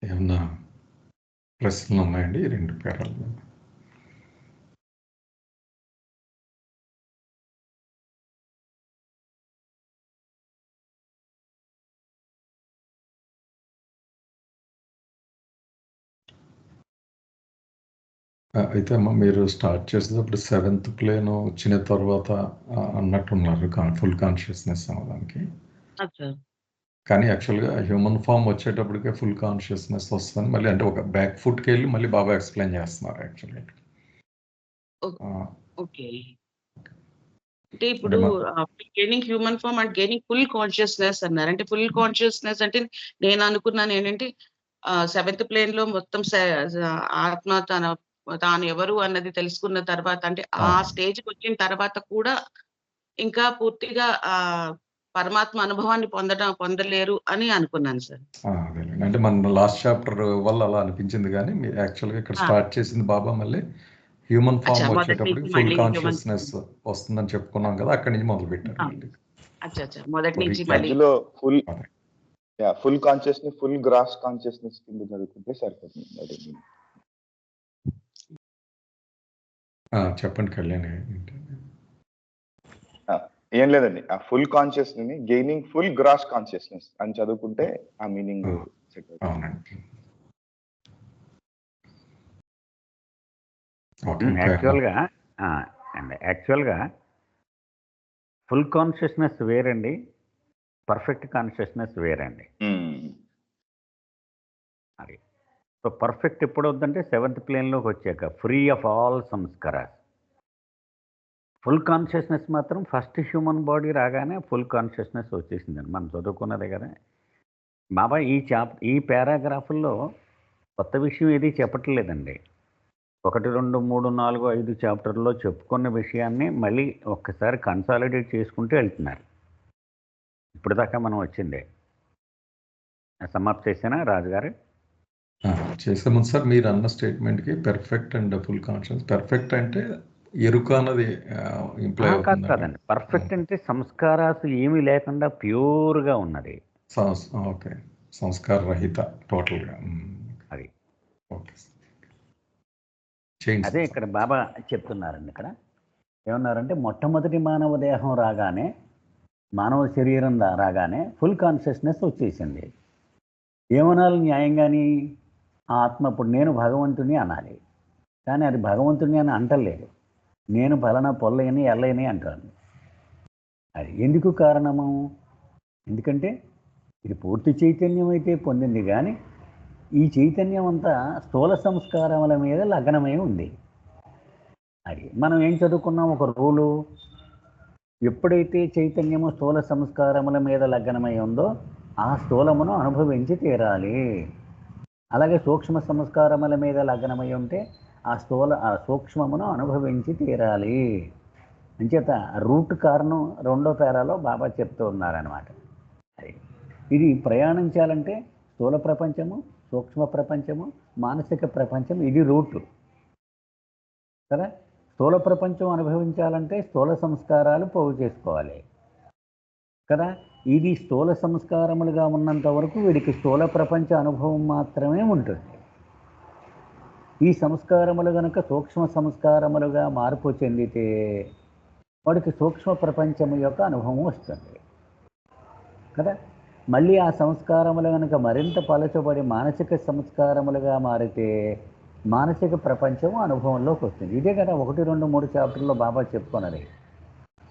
ఏమన్నా ప్రశ్నలు ఉన్నాయండి ఈ రెండు పేరాలు? అయితే అమ్మ, మీరు స్టార్ట్ చేసేటప్పుడు 7th ప్లేన్ వచ్చిన తర్వాత అన్నట్టున్నారు ఫుల్ కాన్షియస్నెస్ అన్నదానికి. కానీ యాక్చువల్గా హ్యూమన్ ఫామ్ వచ్చేటప్పటికే ఫుల్ కాన్షియస్నెస్ వస్తుంది. మళ్ళీ అంటే ఒక బ్యాక్ ఫుట్కి వెళ్ళి మళ్ళీ బాబా ఎక్స్ప్లెయిన్ చేస్తున్నారు యాక్చువల్గా. ఓకే, అంటే ఇప్పుడు gaining human form and gaining full consciousness అన్నారు. అంటే ఫుల్ కాన్షియస్నెస్ అంటే నేను అనుకున్నాను ఏంటంటే 7th ప్లేన్ లో మొత్తం ఆత్మ తాను ఎవరు అన్నది తెలుసుకున్న తర్వాత, అంటే ఆ స్టేజ్కి వచ్చిన తర్వాత కూడా ఇంకా పూర్తిగా పరమాత్మ అనుభవాన్ని పొందలేరు అని అనుకున్నాను సార్. అంటే మన లాస్ట్ చాప్టర్ వల్ల అలా అనిపించింది, కానీ మీరు యాక్చువల్గా ఇక్కడ స్టార్ట్ చేసింది బాబా మళ్ళీ హ్యూమన్ ఫామ్ వచ్చేటప్పటికి ఫుల్ కాన్షియస్నెస్ వస్తుందని చెప్పుకున్నాం కదా, అక్కడి నుంచి మొదలు పెట్టారు. మొదటి నుంచి మధ్యలో full consciousness full gross consciousness కింద జరుగుతుంటే సరిపోతుంది. చెప్పండి కళ్యాణ్. ఏం లేదండి, ఆ ఫుల్ కాన్షియస్ ని గెయినింగ్ ఫుల్ గ్రాస్ కాన్షియస్నెస్ అని చదువుకుంటే ఆ మీనింగ్. యాక్చువల్గా ఫుల్ కాన్షియస్నెస్ వేరండి, పర్ఫెక్ట్ కాన్షియస్నెస్ వేరండి. అది సో పర్ఫెక్ట్ ఎప్పుడు వద్దంటే 7th ప్లేన్లోకి వచ్చాక, ఫ్రీ ఆఫ్ ఆల్ సంస్కారాస్. ఫుల్ కాన్షియస్నెస్ మాత్రం ఫస్ట్ హ్యూమన్ బాడీ రాగానే ఫుల్ కాన్షియస్నెస్ వచ్చేసిందండి. మనం చదువుకున్నదే కదా బాబా. ఈ పారాగ్రాఫుల్లో కొత్త విషయం ఏది చెప్పట్లేదండి. 1, 2, 3, 4, 5 చాప్టర్లో చెప్పుకున్న విషయాన్ని మళ్ళీ ఒక్కసారి కన్సాలిడేట్ చేసుకుంటూ వెళ్తున్నారు. ఇప్పుడు దాకా మనం వచ్చిందే సమాప్తి చేసేనా రాజుగారు? చేసాము సార్. మీరు అన్న స్టేట్మెంట్కి perfect and full conscious, perfect అంటే ఎరుక అన్నది ఇంప్లై కాదండి. పర్ఫెక్ట్ అంటే సంస్కారాలు ఏమీ లేకుండా ప్యూర్గా ఉన్నది. ఓకే, సంస్కార రహిత టోటల్గా. అది ఓకే చేయండి అదే సార్. ఇక్కడ బాబా చెప్తున్నారండి. ఇక్కడ ఏమన్నారంటే మొట్టమొదటి మానవ దేహం రాగానే, మానవ శరీరం రాగానే ఫుల్ కాన్షియస్నెస్ వచ్చేసింది. ఏమనాలి న్యాయంగాని? ఆ ఆత్మ ఇప్పుడు నేను భగవంతుని అనాలి. కానీ అది భగవంతుని అని అంటలేదు. నేను ఫలానా పొల్లయని ఎల్లయని అంటాను. అది ఎందుకు కారణము? ఎందుకంటే ఇది పూర్తి చైతన్యం అయితే పొందింది, కానీ ఈ చైతన్యం అంతా స్థూల సంస్కారముల మీద లగ్నమై ఉంది. అది మనం ఏం చదువుకున్నాం? ఒక రూలు, ఎప్పుడైతే చైతన్యము స్థూల సంస్కారముల మీద లగ్నమై ఉందో ఆ స్థూలమును అనుభవించి తీరాలి. అలాగే సూక్ష్మ సంస్కారముల మీద లగ్నమై ఉంటే ఆ సూక్ష్మమును అనుభవించి తీరాలి. అంచేత రూట్ కారణం 2వ పేరాలో బాబా చెప్తూ ఉన్నారనమాట. అది ఇది ప్రయాణించాలంటే స్థూల ప్రపంచము, సూక్ష్మ ప్రపంచము, మానసిక ప్రపంచం, ఇది రూటు కదా. స్థూల ప్రపంచం అనుభవించాలంటే స్థూల సంస్కారాలు పోగు చేసుకోవాలి కదా. ఇది స్థూల సంస్కారములుగా ఉన్నంత వరకు వీడికి స్థూల ప్రపంచ అనుభవం మాత్రమే ఉంటుంది. ఈ సంస్కారములు గనక సూక్ష్మ సంస్కారములుగా మార్పు చెందితే వాడికి సూక్ష్మ ప్రపంచము యొక్క అనుభవం వస్తుంది కదా. మళ్ళీ ఆ సంస్కారములు కనుక మరింత పలచబడి మానసిక సంస్కారములుగా మారితే మానసిక ప్రపంచం అనుభవంలోకి వస్తుంది. ఇదే కదా 1, 2, 3 చాప్టర్లో బాబా చెప్పుకున్నది.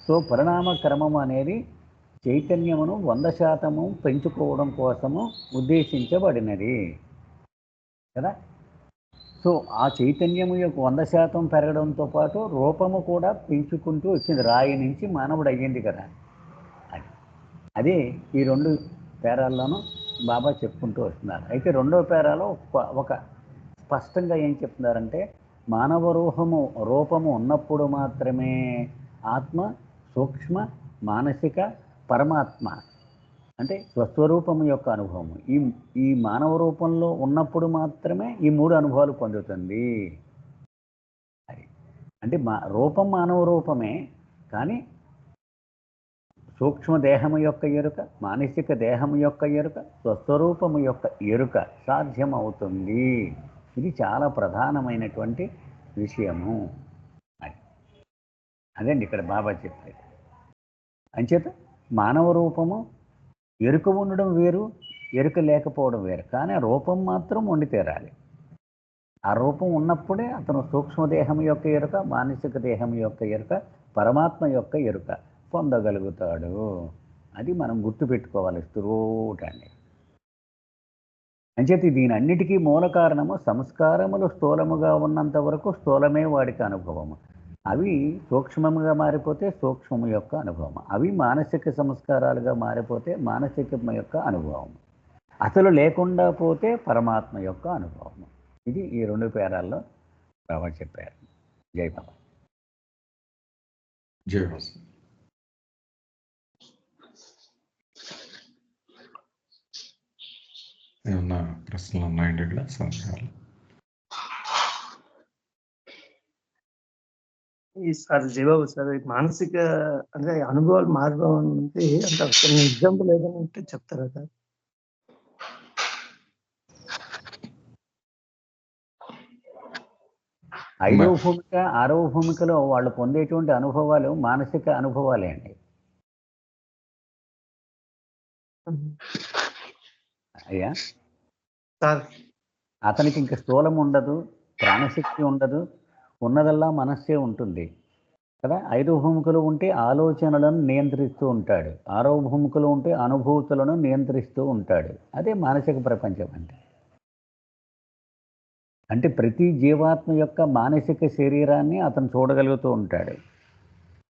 సో పరిణామ క్రమం అనేది చైతన్యమును 100% పెంచుకోవడం కోసము ఉద్దేశించబడినది కదా. సో ఆ చైతన్యము యొక్క 100% పెరగడంతో పాటు రూపము కూడా పెంచుకుంటూ వచ్చింది. రాయి నుంచి మానవుడు అయ్యింది కదా. అదే ఈ 2 పేరాల్లోనూ బాబా చెప్పుకుంటూ వస్తున్నారు. అయితే 2వ పేరాలో ఒక స్పష్టంగా ఏం చెప్తున్నారంటే, మానవ రూపము ఉన్నప్పుడు మాత్రమే ఆత్మ, సూక్ష్మ, మానసిక, పరమాత్మ అంటే స్వస్వరూపము యొక్క అనుభవము ఈ మానవ రూపంలో ఉన్నప్పుడు మాత్రమే ఈ 3 అనుభవాలు పొందుతుంది. అది అంటే రూపం మానవ రూపమే, కానీ సూక్ష్మ దేహము యొక్క ఎరుక, మానసిక దేహము యొక్క ఎరుక, స్వస్వరూపము యొక్క ఎరుక సాధ్యమవుతుంది. ఇది చాలా ప్రధానమైనటువంటి విషయము. అదండి ఇక్కడ బాబా చెప్పేది. అంచేత మానవ రూపము ఎరుక ఉండడం వేరు, ఎరుక లేకపోవడం వేరు, కానీ ఆ రూపం మాత్రం ఉండి తీరాలి. ఆ రూపం ఉన్నప్పుడే అతను సూక్ష్మదేహం యొక్క ఎరుక, మానసిక దేహం యొక్క ఎరుక, పరమాత్మ యొక్క ఎరుక పొందగలుగుతాడు. అది మనం గుర్తుపెట్టుకోవాలి స్థూటండి. అంచేత దీని అన్నిటికీ మూల కారణము సంస్కారములు స్థూలముగా ఉన్నంత వరకు స్థూలమే వాడికి అనుభవము. అవి సూక్ష్మముగా మారిపోతే సూక్ష్మము యొక్క అనుభవం, అవి మానసిక సంస్కారాలుగా మారిపోతే మానసికం యొక్క అనుభవం, అసలు లేకుండా పోతే పరమాత్మ యొక్క అనుభవం. ఇది ఈ 2 పేరాల్లో బాబా చెప్పారు. జై బాబా. జై బాబా. ఏమన్నా ప్రశ్నలు ఉన్నాయండి ఇక్కడ? సందేహాలు? సార్ జవాబు సార్, మానసిక అంటే అనుభవాలు మార్గం అంటే అంటే కొన్ని ఎగ్జాంపుల్ ఏదైనా ఉంటే చెప్తారా సార్? ఐదవ భూమిక, 6వ భూమికలో వాళ్ళు పొందేటువంటి అనుభవాలు మానసిక అనుభవాలే అండి. అయ్యా సార్ అతనికి ఇంక స్థూలం ఉండదు, ప్రాణశక్తి ఉండదు, ఉన్నదల్లా మనస్సే ఉంటుంది కదా. 5వ భూమికలో ఉంటే ఆలోచనలను నియంత్రిస్తూ ఉంటాడు, 6వ భూమికలో ఉంటే అనుభూతులను నియంత్రిస్తూ ఉంటాడు. అదే మానసిక ప్రపంచం అంటే ప్రతి జీవాత్మ యొక్క మానసిక శరీరాన్ని అతను చూడగలుగుతూ ఉంటాడు.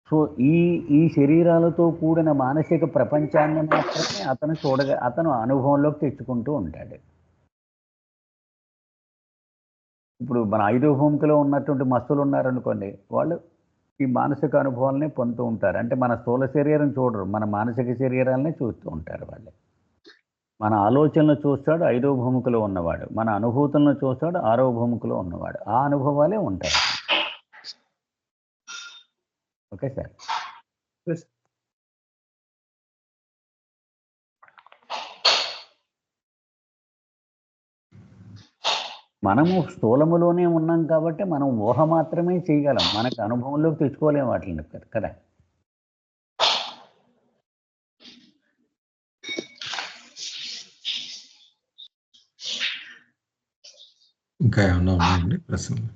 సో ఈ శరీరాలతో కూడిన మానసిక ప్రపంచాన్ని మాత్రమే అతను అనుభవంలోకి తెచ్చుకుంటూ ఉంటాడు. ఇప్పుడు మన 5వ భూమికలో ఉన్నటువంటి మస్తులు ఉన్నారనుకోండి, వాళ్ళు ఈ మానసిక అనుభవాలని పొందుతూ ఉంటారు. అంటే మన స్థూల శరీరం చూడరు, మన మానసిక శరీరాలనే చూస్తూ ఉంటారు. వాళ్ళు మన ఆలోచనలు చూస్తాడు 5వ భూమికలో ఉన్నవాడు, మన అనుభూతులను చూస్తాడు 6వ భూమికలో ఉన్నవాడు. ఆ అనుభవాలే ఉంటాయి. Okay sir. మనము స్థూలములోనే ఉన్నాం కాబట్టి మనం ఊహ మాత్రమే చేయగలం, మనకు అనుభవంలోకి తెచ్చుకోలేము వాటిని కదా. ఇంకా ఏమన్నా ఉన్నాయండి ప్రశ్నలు?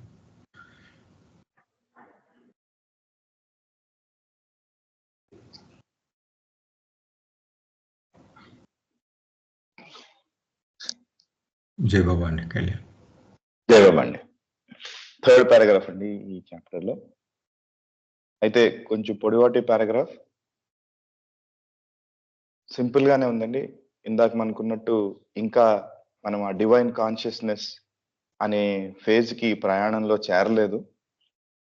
జై బాబా అండి. కళ్యాణ్. జై బాబా అండి. 3rd పారాగ్రాఫ్ అండి ఈ చాప్టర్ లో. అయితే కొంచెం పొడివాటి పారాగ్రాఫ్, సింపుల్ గానే ఉందండి. ఇందాక మనకున్నట్టు ఇంకా మనం ఆ డివైన్ కాన్షియస్నెస్ అనే ఫేజ్ కి ప్రయాణంలో చేరలేదు.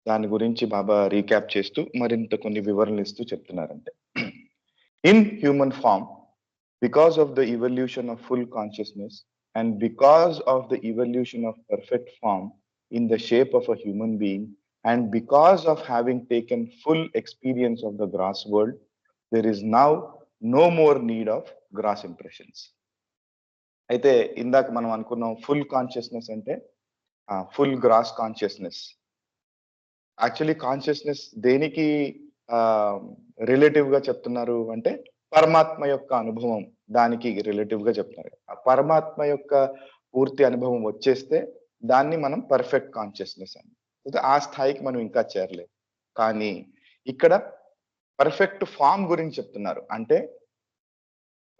దాని గురించి బాబా రీక్యాప్ చేస్తూ మరింత కొన్ని వివరణలు ఇస్తూ చెప్తున్నారంటే, in human form, because of the evolution of full consciousness and because of the evolution of perfect form in the shape of a human being, and because of having taken full experience of the gross world, there is now no more need of gross impressions. అయితే ఇందాక మనం అనుకున్నాం full consciousness అంటే full gross consciousness. Actually consciousness దేనికి relative గా చెప్తున్నారు అంటే పరమాత్మ యొక్క అనుభవం దానికి రిలేటివ్ గా చెప్తున్నారు. ఆ పరమాత్మ యొక్క పూర్తి అనుభవం వచ్చేస్తే దాన్ని మనం పర్ఫెక్ట్ కాన్షియస్నెస్ అని. ఆ స్థాయికి మనం ఇంకా చేరలేదు. కానీ ఇక్కడ పర్ఫెక్ట్ ఫామ్ గురించి చెప్తున్నారు. అంటే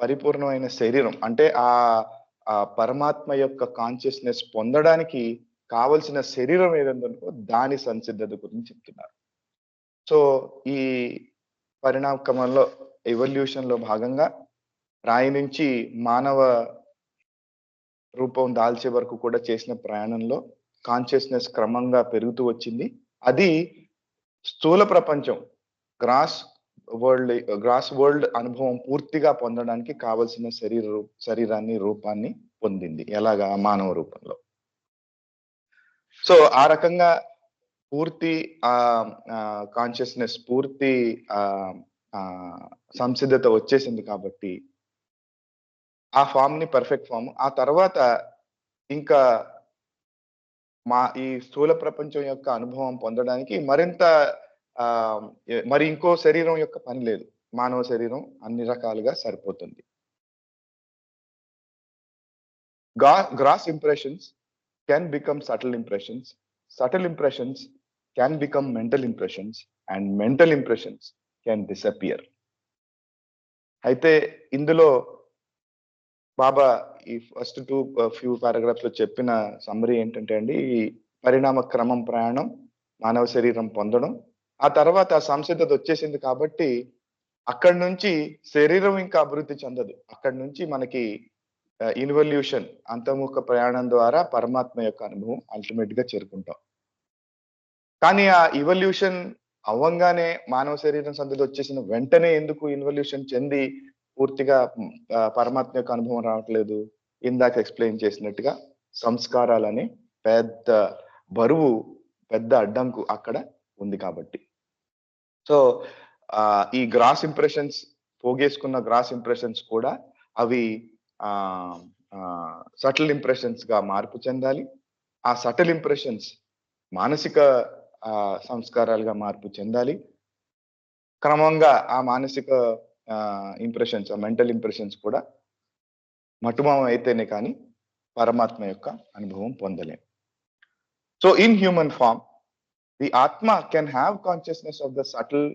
పరిపూర్ణమైన శరీరం, అంటే ఆ పరమాత్మ యొక్క కాన్షియస్నెస్ పొందడానికి కావలసిన శరీరం ఏదందో దాని సంసిద్ధత గురించి చెప్తున్నారు. సో ఈ పరిణామ క్రమంలో ఎవల్యూషన్ లో భాగంగా రాయి నుంచి మానవ రూపం దాల్చే వరకు కూడా చేసిన ప్రయాణంలో కాన్షియస్నెస్ క్రమంగా పెరుగుతూ వచ్చింది. అది స్థూల ప్రపంచం గ్రాస్ వరల్డ్ అనుభవం పూర్తిగా పొందడానికి కావలసిన శరీరాన్ని రూపాన్ని పొందింది. ఎలాగా? మానవ రూపంలో. సో ఆ రకంగా పూర్తి కాన్షియస్నెస్ పూర్తి సంసిద్ధత వచ్చేసింది కాబట్టి ఆ ఫామ్ ని పర్ఫెక్ట్ ఫామ్. ఆ తర్వాత ఇంకా ఈ స్థూల ప్రపంచం యొక్క అనుభవం పొందడానికి మరి ఇంకో శరీరం యొక్క పని లేదు. మానవ శరీరం అన్ని రకాలుగా సరిపోతుంది. Gross impressions can become subtle impressions, subtle impressions can become mental impressions, and mental impressions can disappear. అయితే ఇందులో బాబా ఈ ఫస్ట్ ఫ్యూ పారాగ్రాఫ్స్ లో చెప్పిన సమ్మరీ ఏంటంటే అండి, ఈ పరిణామ క్రమం ప్రయాణం, మానవ శరీరం పొందడం, ఆ తర్వాత సంసిద్ధత వచ్చేసింది కాబట్టి అక్కడి నుంచి శరీరం ఇంకా అభివృద్ధి చెందదు. అక్కడి నుంచి మనకి ఇన్వల్యూషన్, అంతర్ముఖ ప్రయాణం ద్వారా పరమాత్మ యొక్క అనుభవం అల్టిమేట్ గా చేరుకుంటాం. కానీ ఆ ఇవల్యూషన్ అవ్వంగానే మానవ శరీరం సంతతి వచ్చేసిన వెంటనే ఎందుకు ఇన్వల్యూషన్ చెంది పూర్తిగా పరమాత్మ యొక్క అనుభవం రావట్లేదు? ఇందాక ఎక్స్ప్లెయిన్ చేసినట్టుగా సంస్కారాలనే పెద్ద బరువు, పెద్ద అడ్డంకు అక్కడ ఉంది కాబట్టి. సో ఈ గ్రాస్ ఇంప్రెషన్స్, పోగేసుకున్న గ్రాస్ ఇంప్రెషన్స్ కూడా అవి సటిల్ ఇంప్రెషన్స్ గా మార్పు చెందాలి. ఆ సటిల్ ఇంప్రెషన్స్ మానసిక సంస్కారాలుగా మార్పు చెందాలి. క్రమంగా ఆ మానసిక ఇంప్రెషన్స్, ఆ మెంటల్ ఇంప్రెషన్స్ కూడా మటుమానం అయితేనే కానీ పరమాత్మ యొక్క అనుభవం పొందలేం. So in human form, the atma can have consciousness of the subtle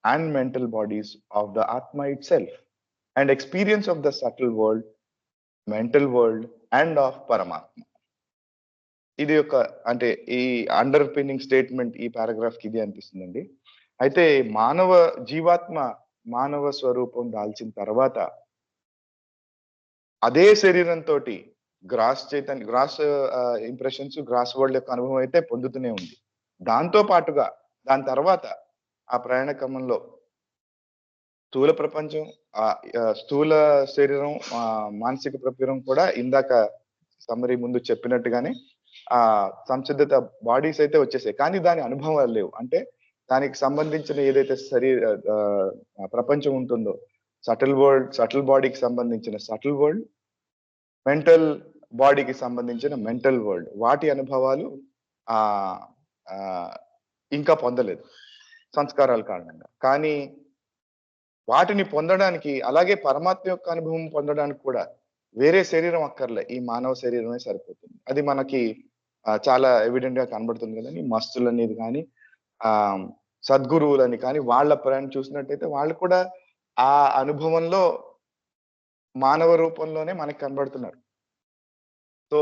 and mental bodies of the Atma itself, and experience of the subtle world, mental world, and of Paramatma. ఇది ఒక అంటే ఈ అండర్ పిన్నింగ్ స్టేట్మెంట్ ఈ paragraph కి ఇది అనిపిస్తుందండి. అయితే జీవాత్మ మానవ స్వరూపం దాల్చిన తర్వాత అదే శరీరంతో గ్రాస్ ఇంప్రెషన్స్, గ్రాస్ వరల్డ్ యొక్క అనుభవం అయితే పొందుతూనే ఉంది. దాంతో పాటుగా దాని తర్వాత ఆ ప్రయాణ క్రమంలో స్థూల ప్రపంచం, స్థూల శరీరం, మానసిక ప్రపంచం కూడా ఇందాక సమ్మరీ ముందు చెప్పినట్టుగానే ఆ సంసిద్ధత బాడీస్ అయితే వచ్చేసాయి. కానీ దాని అనుభవాలు లేవు. అంటే దానికి సంబంధించిన ఏదైతే ప్రపంచం ఉంటుందో, సటిల్ బాడీకి సంబంధించిన సటిల్ వరల్డ్, మెంటల్ బాడీకి సంబంధించిన మెంటల్ వరల్డ్, వాటి అనుభవాలు ఆ ఆ, ఇంకా పొందలేదు సంస్కారాల కారణంగా. కానీ వాటిని పొందడానికి, అలాగే పరమాత్మ యొక్క అనుభవం పొందడానికి కూడా వేరే శరీరం అక్కర్లే, ఈ మానవ శరీరమే సరిపోతుంది. అది మనకి చాలా ఎవిడెంట్ గా కనబడుతుంది కదండి. మస్తులు అనేది కానీ ఆ సద్గురువులని కానీ వాళ్ళ ప్రయాణం చూసినట్టయితే వాళ్ళు కూడా ఆ అనుభవంలో మానవ రూపంలోనే మనకి కనబడుతున్నారు. సో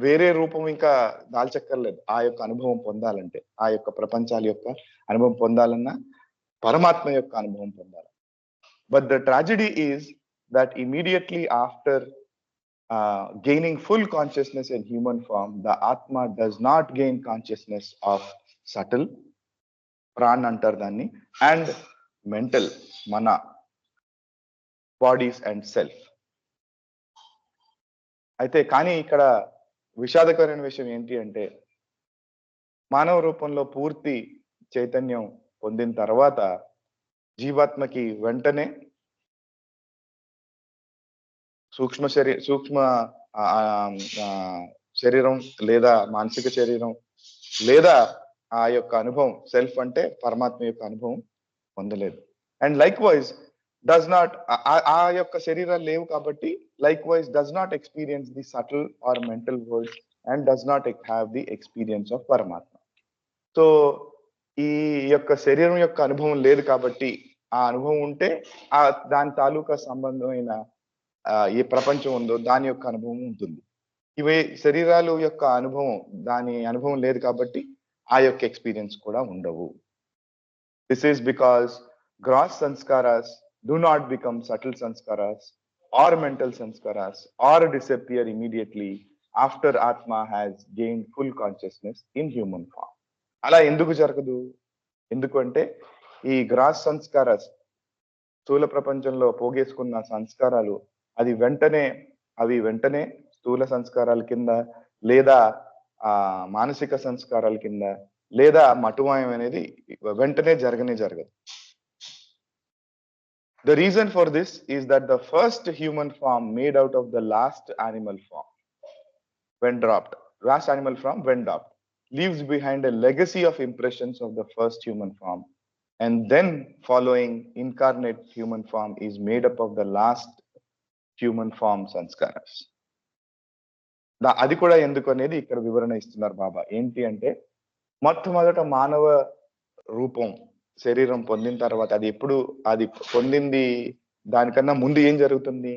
వేరే రూపం ఇంకా దాల్చక్కర్లేదు ఆ యొక్క అనుభవం పొందాలంటే, ఆ యొక్క ప్రపంచాల యొక్క అనుభవం పొందాలన్నా పరమాత్మ యొక్క అనుభవం పొందాలి. But the tragedy is that immediately after gaining full consciousness in human form, the Atma does not gain consciousness of subtle, pran antar danni, and mental, mana, bodies and self. అయితే కానీ ఇక్కడ విషాదకరమైన విషయం ఏంటి అంటే, మానవ రూపంలో పూర్తి చైతన్యం పొందిన తర్వాత జీవాత్మకి వెంటనే సూక్ష్మ శరీరం లేదా మానసిక శరీరం లేదా ఆ యొక్క అనుభవం, సెల్ఫ్ అంటే పరమాత్మ యొక్క అనుభవం పొందలేదు. And likewise does not, ఆ యొక్క శరీరాలు లేవు కాబట్టి likewise does not experience the subtle or mental world and does not have the experience of పరమాత్మ. సో ఈ యొక్క శరీరం యొక్క అనుభవం లేదు కాబట్టి, ఆ అనుభవం ఉంటే దాని తాలూకా సంబంధమైన ఏ ప్రపంచం ఉందో దాని యొక్క అనుభవం ఉంటుంది. ఇవే శరీరాలు యొక్క అనుభవం, దాని అనుభవం లేదు కాబట్టి ఆ యొక్క ఎక్స్పీరియన్స్ కూడా ఉండవు. దిస్ ఈస్ బికాస్ గ్రాస్ సంస్కారాస్ do not become subtle sanskaras or mental sanskaras or disappear immediately after Atma has gained full consciousness in human form. అలా ఎందుకు జరగదు? ఎందుకంటే ఈ గ్రాస్ సంస్కారాస్, స్థూల ప్రపంచంలో పోగేసుకున్న సంస్కారాలు అవి వెంటనే స్థూల సంస్కారాల కింద లేదా మానసిక సంస్కారాల కింద లేదా మటుమాయం అనేది వెంటనే జరగదు. The reason for this is that the first human form made out of the last animal form when dropped, leaves behind a legacy of impressions of the first human form, and then following incarnate human form is made up of the last human form sanskaras. అది కూడా ఎందుకు అనేది ఇక్కడ వివరణ ఇస్తున్నారు బాబా. ఏంటి అంటే, మొట్టమొదట మానవ రూపం శరీరం పొందిన తర్వాత అది పొందింది దానికన్నా ముందు ఏం జరుగుతుంది?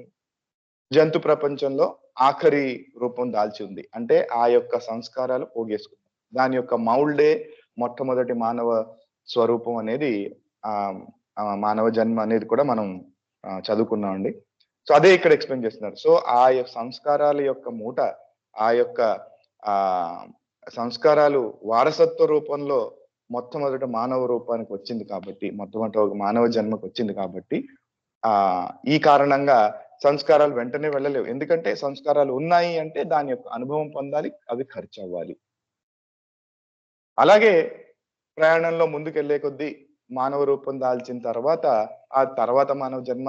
జంతు ప్రపంచంలో ఆఖరి రూపం దాల్చి ఉంది. అంటే ఆ యొక్క సంస్కారాలు పోగేసుకుంది. దాని యొక్క మౌల్డే మొట్టమొదటి మానవ స్వరూపం అనేది మానవ జన్మ అనేది కూడా మనం చదువుకున్నామండి. సో అదే ఇక్కడ ఎక్స్ప్లెయిన్ చేస్తున్నారు. సో ఆ యొక్క సంస్కారాల యొక్క మూట, ఆ యొక్క సంస్కారాలు వారసత్వ రూపంలో మొట్టమొదట మానవ రూపానికి వచ్చింది కాబట్టి, మొట్టమొదటి ఒక మానవ జన్మకు వచ్చింది కాబట్టి ఈ కారణంగా సంస్కారాలు వెంటనే వెళ్ళలేవు. ఎందుకంటే సంస్కారాలు ఉన్నాయి అంటే దాని యొక్క అనుభవం పొందాలి, అవి ఖర్చు అవ్వాలి. అలాగే ప్రయాణంలో ముందుకెళ్లే కొద్దీ మానవ రూపం దాల్చిన తర్వాత ఆ తర్వాత మానవ జన్మ.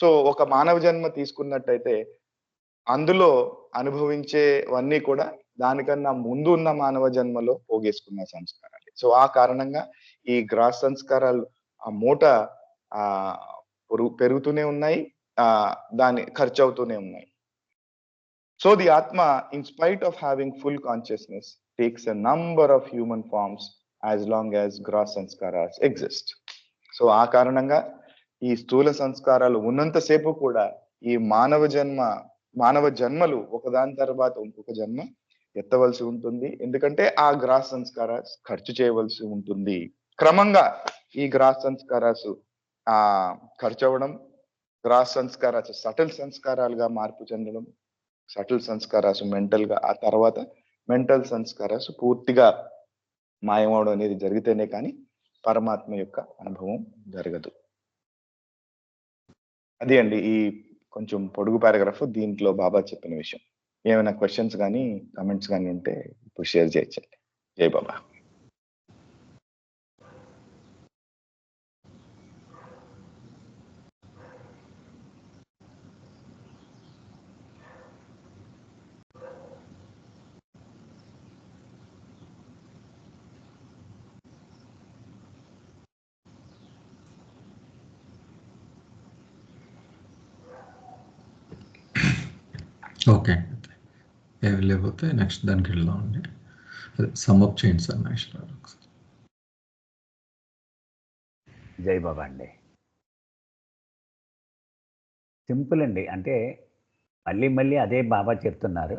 సో ఒక మానవ జన్మ తీసుకున్నట్టయితే అందులో అనుభవించేవన్నీ కూడా దానికన్నా ముందు ఉన్న మానవ జన్మలో పోగేసుకున్న సంస్కారాలు. సో ఆ కారణంగా ఈ గ్రాస్ సంస్కారాలు ఆ మూట పెరుగుతూనే ఉన్నాయి, దాని ఖర్చు అవుతూనే ఉన్నాయి. సో ది ఆత్మ, in spite of having full consciousness, takes a number of human forms as long as gross sanskaras exist. So ఆ కారణంగా ఈ స్థూల సంస్కారాలు ఉన్నంతసేపు కూడా ఈ మానవ జన్మలు ఒకదాని తర్వాత ఇంకొక జన్మ ఎత్తవలసి ఉంటుంది. ఎందుకంటే ఆ గ్రాస్ సంస్కారాస్ ఖర్చు చేయవలసి ఉంటుంది. క్రమంగా ఈ గ్రాస్ సంస్కారాస్ ఖర్చు అవ్వడం, గ్రాస్ సంస్కారాస్ సటిల్ సంస్కారాలుగా మార్పు చెందడం, సటిల్ సంస్కారాస్ మెంటల్ గా, ఆ తర్వాత మెంటల్ సంస్కారాస్ పూర్తిగా మాయమవడం అనేది జరిగితేనే కానీ పరమాత్మ యొక్క అనుభవం జరగదు. అది అండి ఈ కొంచెం పొడుగు పారాగ్రాఫ్. దీంట్లో బాబా చెప్పిన విషయం. ఏమైనా క్వశ్చన్స్ కానీ కమెంట్స్ కానీ ఉంటే ఇప్పుడు షేర్ చేయొచ్చండి. జై బాబా. ఓకే, ఏమి లేకపోతే నెక్స్ట్ దానికి వెళ్దాం అండి. అదే సమ్అప్ చేయండి సార్ నాగేశ్వరరావు ఒకసారి. జై బాబా అండి. సింపుల్ అండి. అంటే మళ్ళీ మళ్ళీ అదే బాబా చెప్తున్నారు.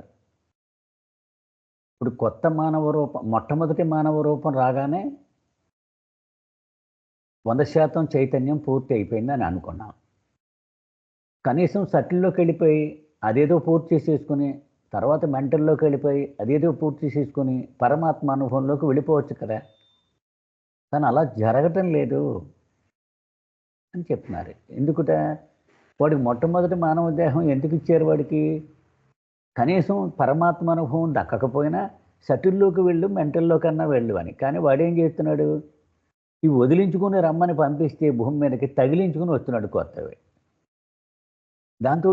ఇప్పుడు కొత్త మానవ రూపం, మొట్టమొదటి మానవ రూపం రాగానే 100% చైతన్యం పూర్తి అయిపోయిందని అనుకున్నాం. కనీసం సటిల్లోకి వెళ్ళిపోయి అదేదో పూర్తి చేసేసుకుని, తర్వాత మెంటల్లోకి వెళ్ళిపోయి అదేదో పూర్తి చేసుకుని పరమాత్మ అనుభవంలోకి వెళ్ళిపోవచ్చు కదా. కానీ అలా జరగటం లేదు అని చెప్తున్నారు. ఎందుకుట? వాడికి మొట్టమొదటి మానవ దేహం ఎందుకు ఇచ్చారు? వాడికి కనీసం పరమాత్మ అనుభవం దక్కకపోయినా సటిల్లోకి వెళ్ళు, మెంటల్లో కన్నా వెళ్ళు అని. కానీ వాడేం చేస్తున్నాడు? ఇవి వదిలించుకుని రమ్మని పంపిస్తే భూమి మీదకి తగిలించుకుని వస్తున్నాడు కొత్తవి. దాంతో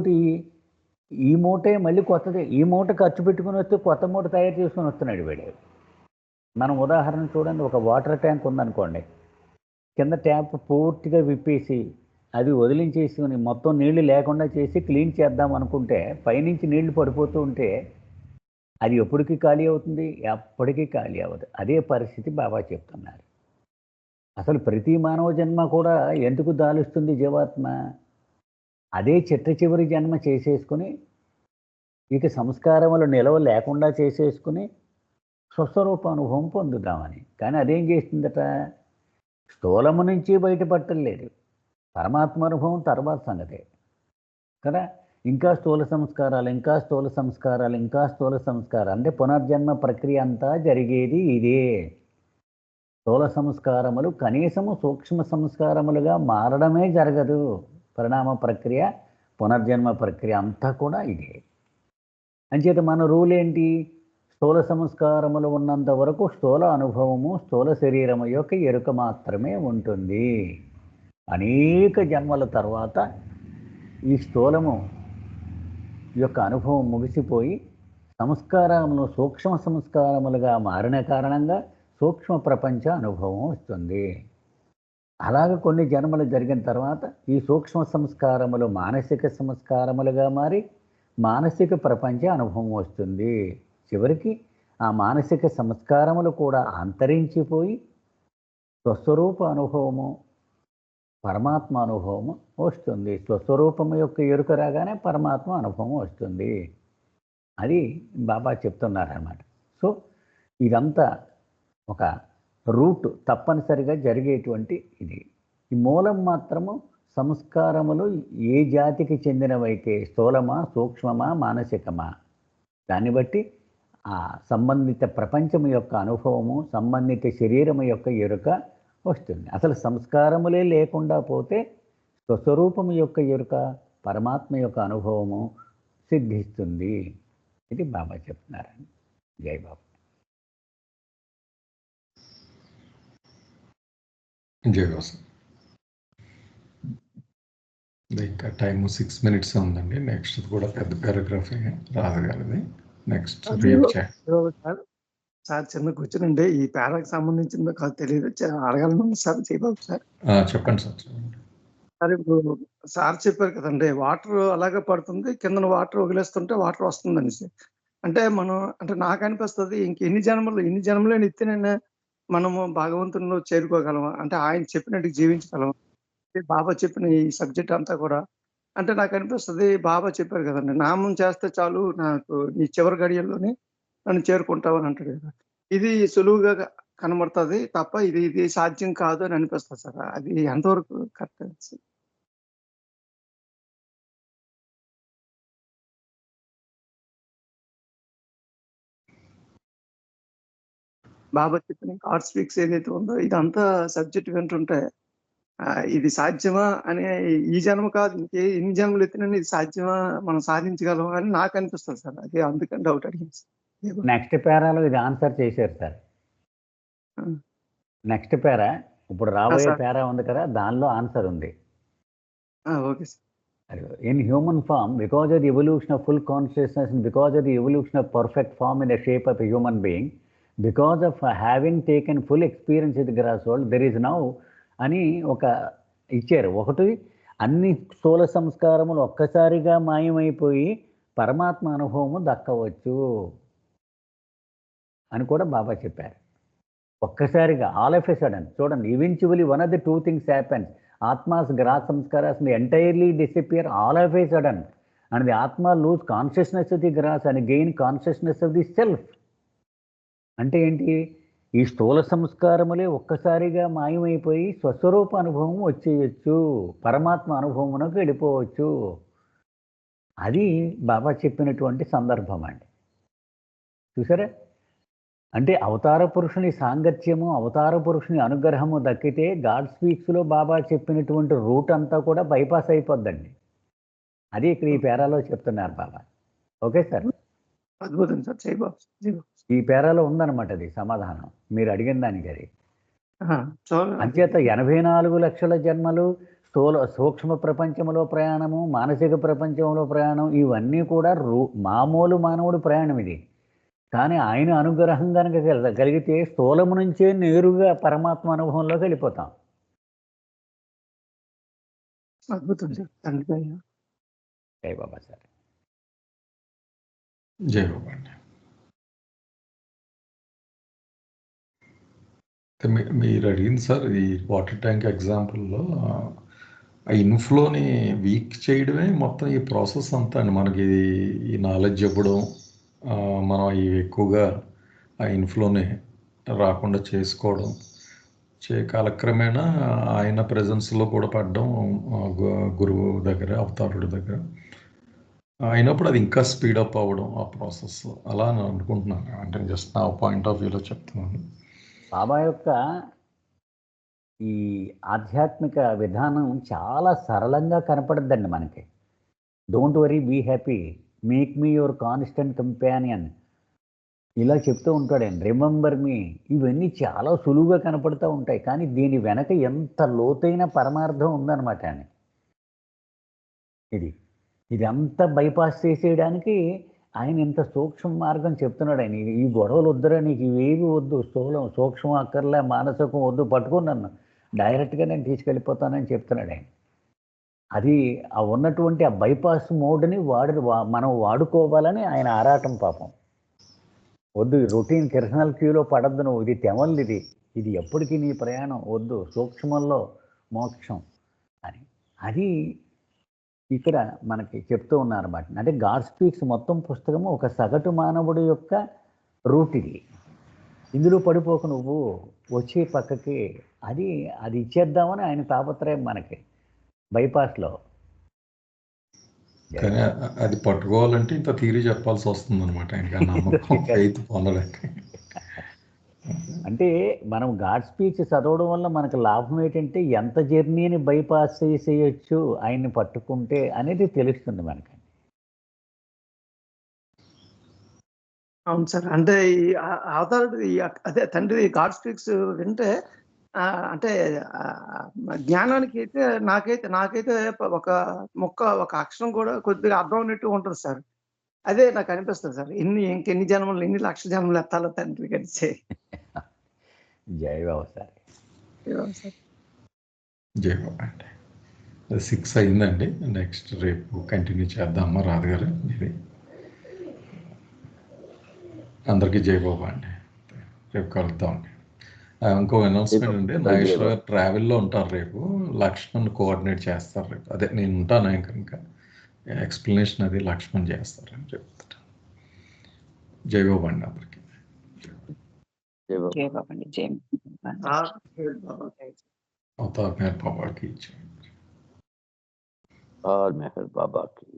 ఈ మూటే మళ్ళీ కొత్తది, ఈ మూట ఖర్చు పెట్టుకుని వస్తే కొత్త మూట తయారు చేసుకుని వస్తున్నాడు వీడు. మనం ఉదాహరణ చూడండి, ఒక వాటర్ ట్యాంక్ ఉందనుకోండి, కింద ట్యాప్ పూర్తిగా విప్పేసి అది వదిలించేసుకుని మొత్తం నీళ్లు లేకుండా చేసి క్లీన్ చేద్దాం అనుకుంటే పైనుంచి నీళ్లు పడిపోతూ ఉంటే అది ఎప్పటికీ ఖాళీ అవుతుంది? ఎప్పటికీ ఖాళీ అవ్వదు. అదే పరిస్థితి బాబా చెప్తున్నారు. అసలు ప్రతి మానవ జన్మ కూడా ఎందుకు దాలుస్తుంది జీవాత్మ? అదే చిట్ట చివరి జన్మ చేసేసుకుని ఇక సంస్కారములు నిలవ లేకుండా చేసేసుకుని స్వస్వరూప అనుభవం పొందుదామని. కానీ అదేం చేస్తుందట? స్థూలము నుంచి బయటపట్టలేదు. పరమాత్మ అనుభవం తర్వాత సంగతే కదా. ఇంకా స్థూల సంస్కారాలు, ఇంకా స్థూల సంస్కారాలు, ఇంకా స్థూల సంస్కారాలు, అంటే పునర్జన్మ ప్రక్రియ అంతా జరిగేది ఇదే. స్థూల సంస్కారములు కనీసము సూక్ష్మ సంస్కారములుగా మారడమే జరగదు. పరిణామ ప్రక్రియ, పునర్జన్మ ప్రక్రియ అంతా కూడా ఇదే. అంచేత మన రూల్ ఏంటి? స్థూల సంస్కారములు ఉన్నంత వరకు స్థూల అనుభవము, స్థూల శరీరము యొక్క ఎరుక మాత్రమే ఉంటుంది. అనేక జన్మల తర్వాత ఈ స్థూలము యొక్క అనుభవం ముగిసిపోయి సంస్కారములు సూక్ష్మ సంస్కారములుగా మారిన కారణంగా సూక్ష్మ ప్రపంచ అనుభవం వస్తుంది. అలాగ కొన్ని జన్మలు జరిగిన తర్వాత ఈ సూక్ష్మ సంస్కారములు మానసిక సంస్కారములుగా మారి మానసిక ప్రపంచ అనుభవం వస్తుంది. చివరికి ఆ మానసిక సంస్కారములు కూడా అంతరించిపోయి స్వస్వరూప అనుభవము, పరమాత్మ అనుభవము వస్తుంది. స్వస్వరూపము యొక్క ఎరుక రాగానే పరమాత్మ అనుభవం వస్తుంది. అది బాబా చెప్తున్నారన్నమాట. సో ఇదంతా ఒక రూట్ తప్పనిసరిగా జరిగేటువంటి ఇది. ఈ మూలం మాత్రము సంస్కారములు ఏ జాతికి చెందినవైతే, స్థూలమా, సూక్ష్మమా, మానసికమా, దాన్ని బట్టి ఆ సంబంధిత ప్రపంచము యొక్క అనుభవము, సంబంధిత శరీరము యొక్క ఎరుక వస్తుంది. అసలు సంస్కారములే లేకుండా పోతే స్వస్వరూపము యొక్క ఎరుక, పరమాత్మ యొక్క అనుభవము సిద్ధిస్తుంది. ఇది బాబా చెప్తున్నారండి. జై బాబా. జై బాబా. ఇంకా టైము 6 minutes ఉందండి. నెక్స్ట్ కూడా పెద్ద పారాగ్రాఫ్ రాదు గారిది. నెక్స్ట్ రీడ్ చేయండి. సార్ చిన్న క్వశ్చన్ అండి. ఈ పారాకి సంబంధించిందో కాదు తెలియదు, అడగాలను సార్. జయబాబు సార్. చెప్పండి సార్. సార్ ఇప్పుడు సార్ చెప్పారు కదండి, వాటర్ అలాగే పడుతుంది, కింద వాటర్ వదిలేస్తుంటే వాటర్ వస్తుందని. అంటే మనం, అంటే నాకు అనిపిస్తుంది, ఇన్ని జన్మలు ఎత్తినైనా మనము భగవంతుని చేరుకోగలమా? అంటే ఆయన చెప్పినట్టు జీవించగలమా? బాబా చెప్పిన ఈ సబ్జెక్ట్ అంతా కూడా అంటే నాకు అనిపిస్తుంది, బాబా చెప్పారు కదండి, నామం చేస్తే చాలు నాకు ఈ చివరి గడియల్లోనే నన్ను చేరుకుంటావని అంటాడు కదా. ఇది సులువుగా కనబడుతుంది తప్ప ఇది సాధ్యం కాదు అని అనిపిస్తుంది సార్. అది ఎంతవరకు కరెక్ట్? బాబా చెప్పిన గాడ్ స్పీక్స్ ఏదైతే ఉందో ఇదంతా సబ్జెక్ట్ వింటుంటే ఇది సాధ్యమా అనే, ఈ జన్మ కాదు ఎన్ని జన్మలు ఎత్తినా ఇది సాధ్యమా, మనం సాధించగలమా అని నాకు అనిపిస్తుంది సార్. అది అందుకని డౌట్ అడిగింది సార్. నెక్స్ట్ పేరాలో ఇది ఆన్సర్ చేశారు సార్. నెక్స్ట్ పేరా, ఇప్పుడు రాబోయే పేరా ఉంది కదా, దానిలో ఆన్సర్ ఉంది. Okay sir. In human form, because of the evolution of full consciousness and because of the evolution of perfect form in the shape of a human being, because of having taken full experience with the grass world, there is now అని ఒక ఇచ్చారు. ఒకటి, అన్ని స్థూల సంస్కారములు ఒక్కసారిగా మాయమైపోయి పరమాత్మ అనుభవము దక్కవచ్చు అని కూడా బాబా చెప్పారు. ఒక్కసారిగా ఆల్ ఆఫ్ ఎ సడన్ చూడండి, eventually one of the two things happens. Atmas gross sanskaras entirely disappear all of a sudden, and the atma lose consciousness of the gross and gain consciousness of the self. అంటే ఏంటి? ఈ స్థూల సంస్కారములే ఒక్కసారిగా మాయమైపోయి స్వస్వరూప అనుభవం వచ్చేయచ్చు, పరమాత్మ అనుభవమునకు వెళ్ళిపోవచ్చు. అది బాబా చెప్పినటువంటి సందర్భం అండి. చూసారా? అంటే అవతార పురుషుని సాంగత్యము, అవతార పురుషుని అనుగ్రహము దక్కితే గాడ్ స్పీక్స్లో బాబా చెప్పినటువంటి రూట్ అంతా కూడా బైపాస్ అయిపోద్దండి. అది ఇక్కడ ఈ పేరాలో చెప్తున్నారు బాబా. ఓకే సార్, అద్భుతం సార్. జై బాబా, జై బాబా. ఈ పేరాలో ఉందన్నమాట అది సమాధానం మీరు అడిగిన దానికి. అది అంచేత 84 లక్షల జన్మలు, సూక్ష్మ ప్రపంచంలో ప్రయాణము, మానసిక ప్రపంచంలో ప్రయాణం, ఇవన్నీ కూడా మామూలు మానవుడు ప్రయాణం ఇది. కానీ ఆయన అనుగ్రహం కనుక కలిగితే స్థూలము నుంచే నేరుగా పరమాత్మ అనుభవంలోకి వెళ్ళిపోతాం. అద్భుతం సార్. తండ్రి జై బాబా సార్. జై బాబా అండి. మీరు అడిగింది సార్, ఈ వాటర్ ట్యాంక్ ఎగ్జాంపుల్లో ఆ ఇన్ఫ్లోని వీక్ చేయడమే మొత్తం ఈ ప్రాసెస్ అంతా అండి. మనకి ఈ నాలెడ్జ్ ఇవ్వడం, మనం ఎక్కువగా ఆ ఇన్ఫ్లోని రాకుండా చేసుకోవడం, కాలక్రమేణా ఆయన ప్రెజెన్స్లో కూడా పడడం, గురువు దగ్గర, అవతారుడి దగ్గర అయినప్పుడు అది ఇంకా స్పీడప్ అవ్వడం ఆ ప్రాసెస్. అలా నేను అనుకుంటున్నాను. అంటే జస్ట్ నా పాయింట్ ఆఫ్ వ్యూలో చెప్తున్నాను. బాబా యొక్క ఈ ఆధ్యాత్మిక విధానం చాలా సరళంగా కనపడద్దండి మనకి. Don't worry, be happy, make me your constant companion, ఇలా చెప్తూ ఉంటాడండి. రిమెంబర్ మీ, ఇవన్నీ చాలా సులువుగా కనపడుతూ ఉంటాయి. కానీ దీని వెనక ఎంత లోతైన పరమార్థం ఉందన్నమాట అని. ఇది అంతా బైపాస్ చేసేయడానికి ఆయన ఇంత సూక్ష్మ మార్గం చెప్తున్నాడు. ఆయన ఈ గొడవలు వద్దురా, నీకు ఇవేవి వద్దు, సూక్ష్మం అక్కర్లే, మానసికం వద్దు, పట్టుకుని నన్ను డైరెక్ట్గా నేను తీసుకెళ్ళిపోతానని చెప్తున్నాడు ఆయన. అది ఆ ఉన్నటువంటి ఆ బైపాస్ మోడ్ని మనం వాడుకోవాలని ఆయన ఆరాటం పాపం. వద్దు, రొటీన్ కిరసనల్ క్యూలో పడద్దు నువ్వు, ఇది తెమల్ది, ఇది ఎప్పటికీ నీ ప్రయాణం వద్దు, సూక్ష్మంలో మోక్షం అని. అది ఇక్కడ మనకి చెప్తూ ఉన్నారన్నమాట. అంటే గాడ్ స్పీక్స్ మొత్తం పుస్తకము ఒక సగటు మానవుడి యొక్క రూట్ ఇది. ఇందులో పడిపోక నువ్వు వచ్చే పక్కకి అది ఇచ్చేద్దామని ఆయన తాపత్రయం మనకి బైపాస్లో. కానీ అది పట్టుకోవాలంటే ఇంత థియరీ చెప్పాల్సి వస్తుంది అనమాట ఆయనకి నమ్మకం, ఫెయిత్ పొందడానికి. అంటే మనం గాడ్ స్పీచ్ చదవడం వల్ల మనకు లాభం ఏంటంటే ఎంత జర్నీని బైపాస్ చేసేయచ్చు ఆయన్ని పట్టుకుంటే అనేది తెలుస్తుంది మనకి. అవును సార్. అంటే ఈ అవతారుడు అదే తండ్రి గాడ్ స్పీక్స్ వింటే అంటే జ్ఞానానికి అయితే నాకైతే ఒక ఒక అక్షరం కూడా కొద్దిగా అర్థం ఉన్నట్టు ఉంటుంది సార్. అదే నాకు అనిపిస్తుంది సార్. ఇంకెన్ని జన్మలు, ఎన్ని లక్షల జన్మలు ఎత్తాలో తండ్రి కలిసి. జై బాబా సార్. జై బాబా అండి. 6 అయిందండి. నెక్స్ట్ రేపు కంటిన్యూ చేద్దామా రాదు గారు? ఇది అందరికీ జై బాబా అండి. రేపు కలుద్దామండి. ఇంకో అనౌన్స్మెంట్ అండి, నాగేశ్వర గారు ట్రావెల్లో ఉంటారు రేపు, లక్ష్మణ్ కోఆర్డినేట్ చేస్తారు రేపు. అదే నేను ఉంటాను, ఇంకా ఎక్స్ప్లెనేషన్ అది లక్ష్మణ్ చేస్తారని చెప్తారు. జై బాబా అండి అందరికి. జై బాబా అండి. జై అవతార్ మెహర్ బాబా కి. మెహర్ బాబా కి.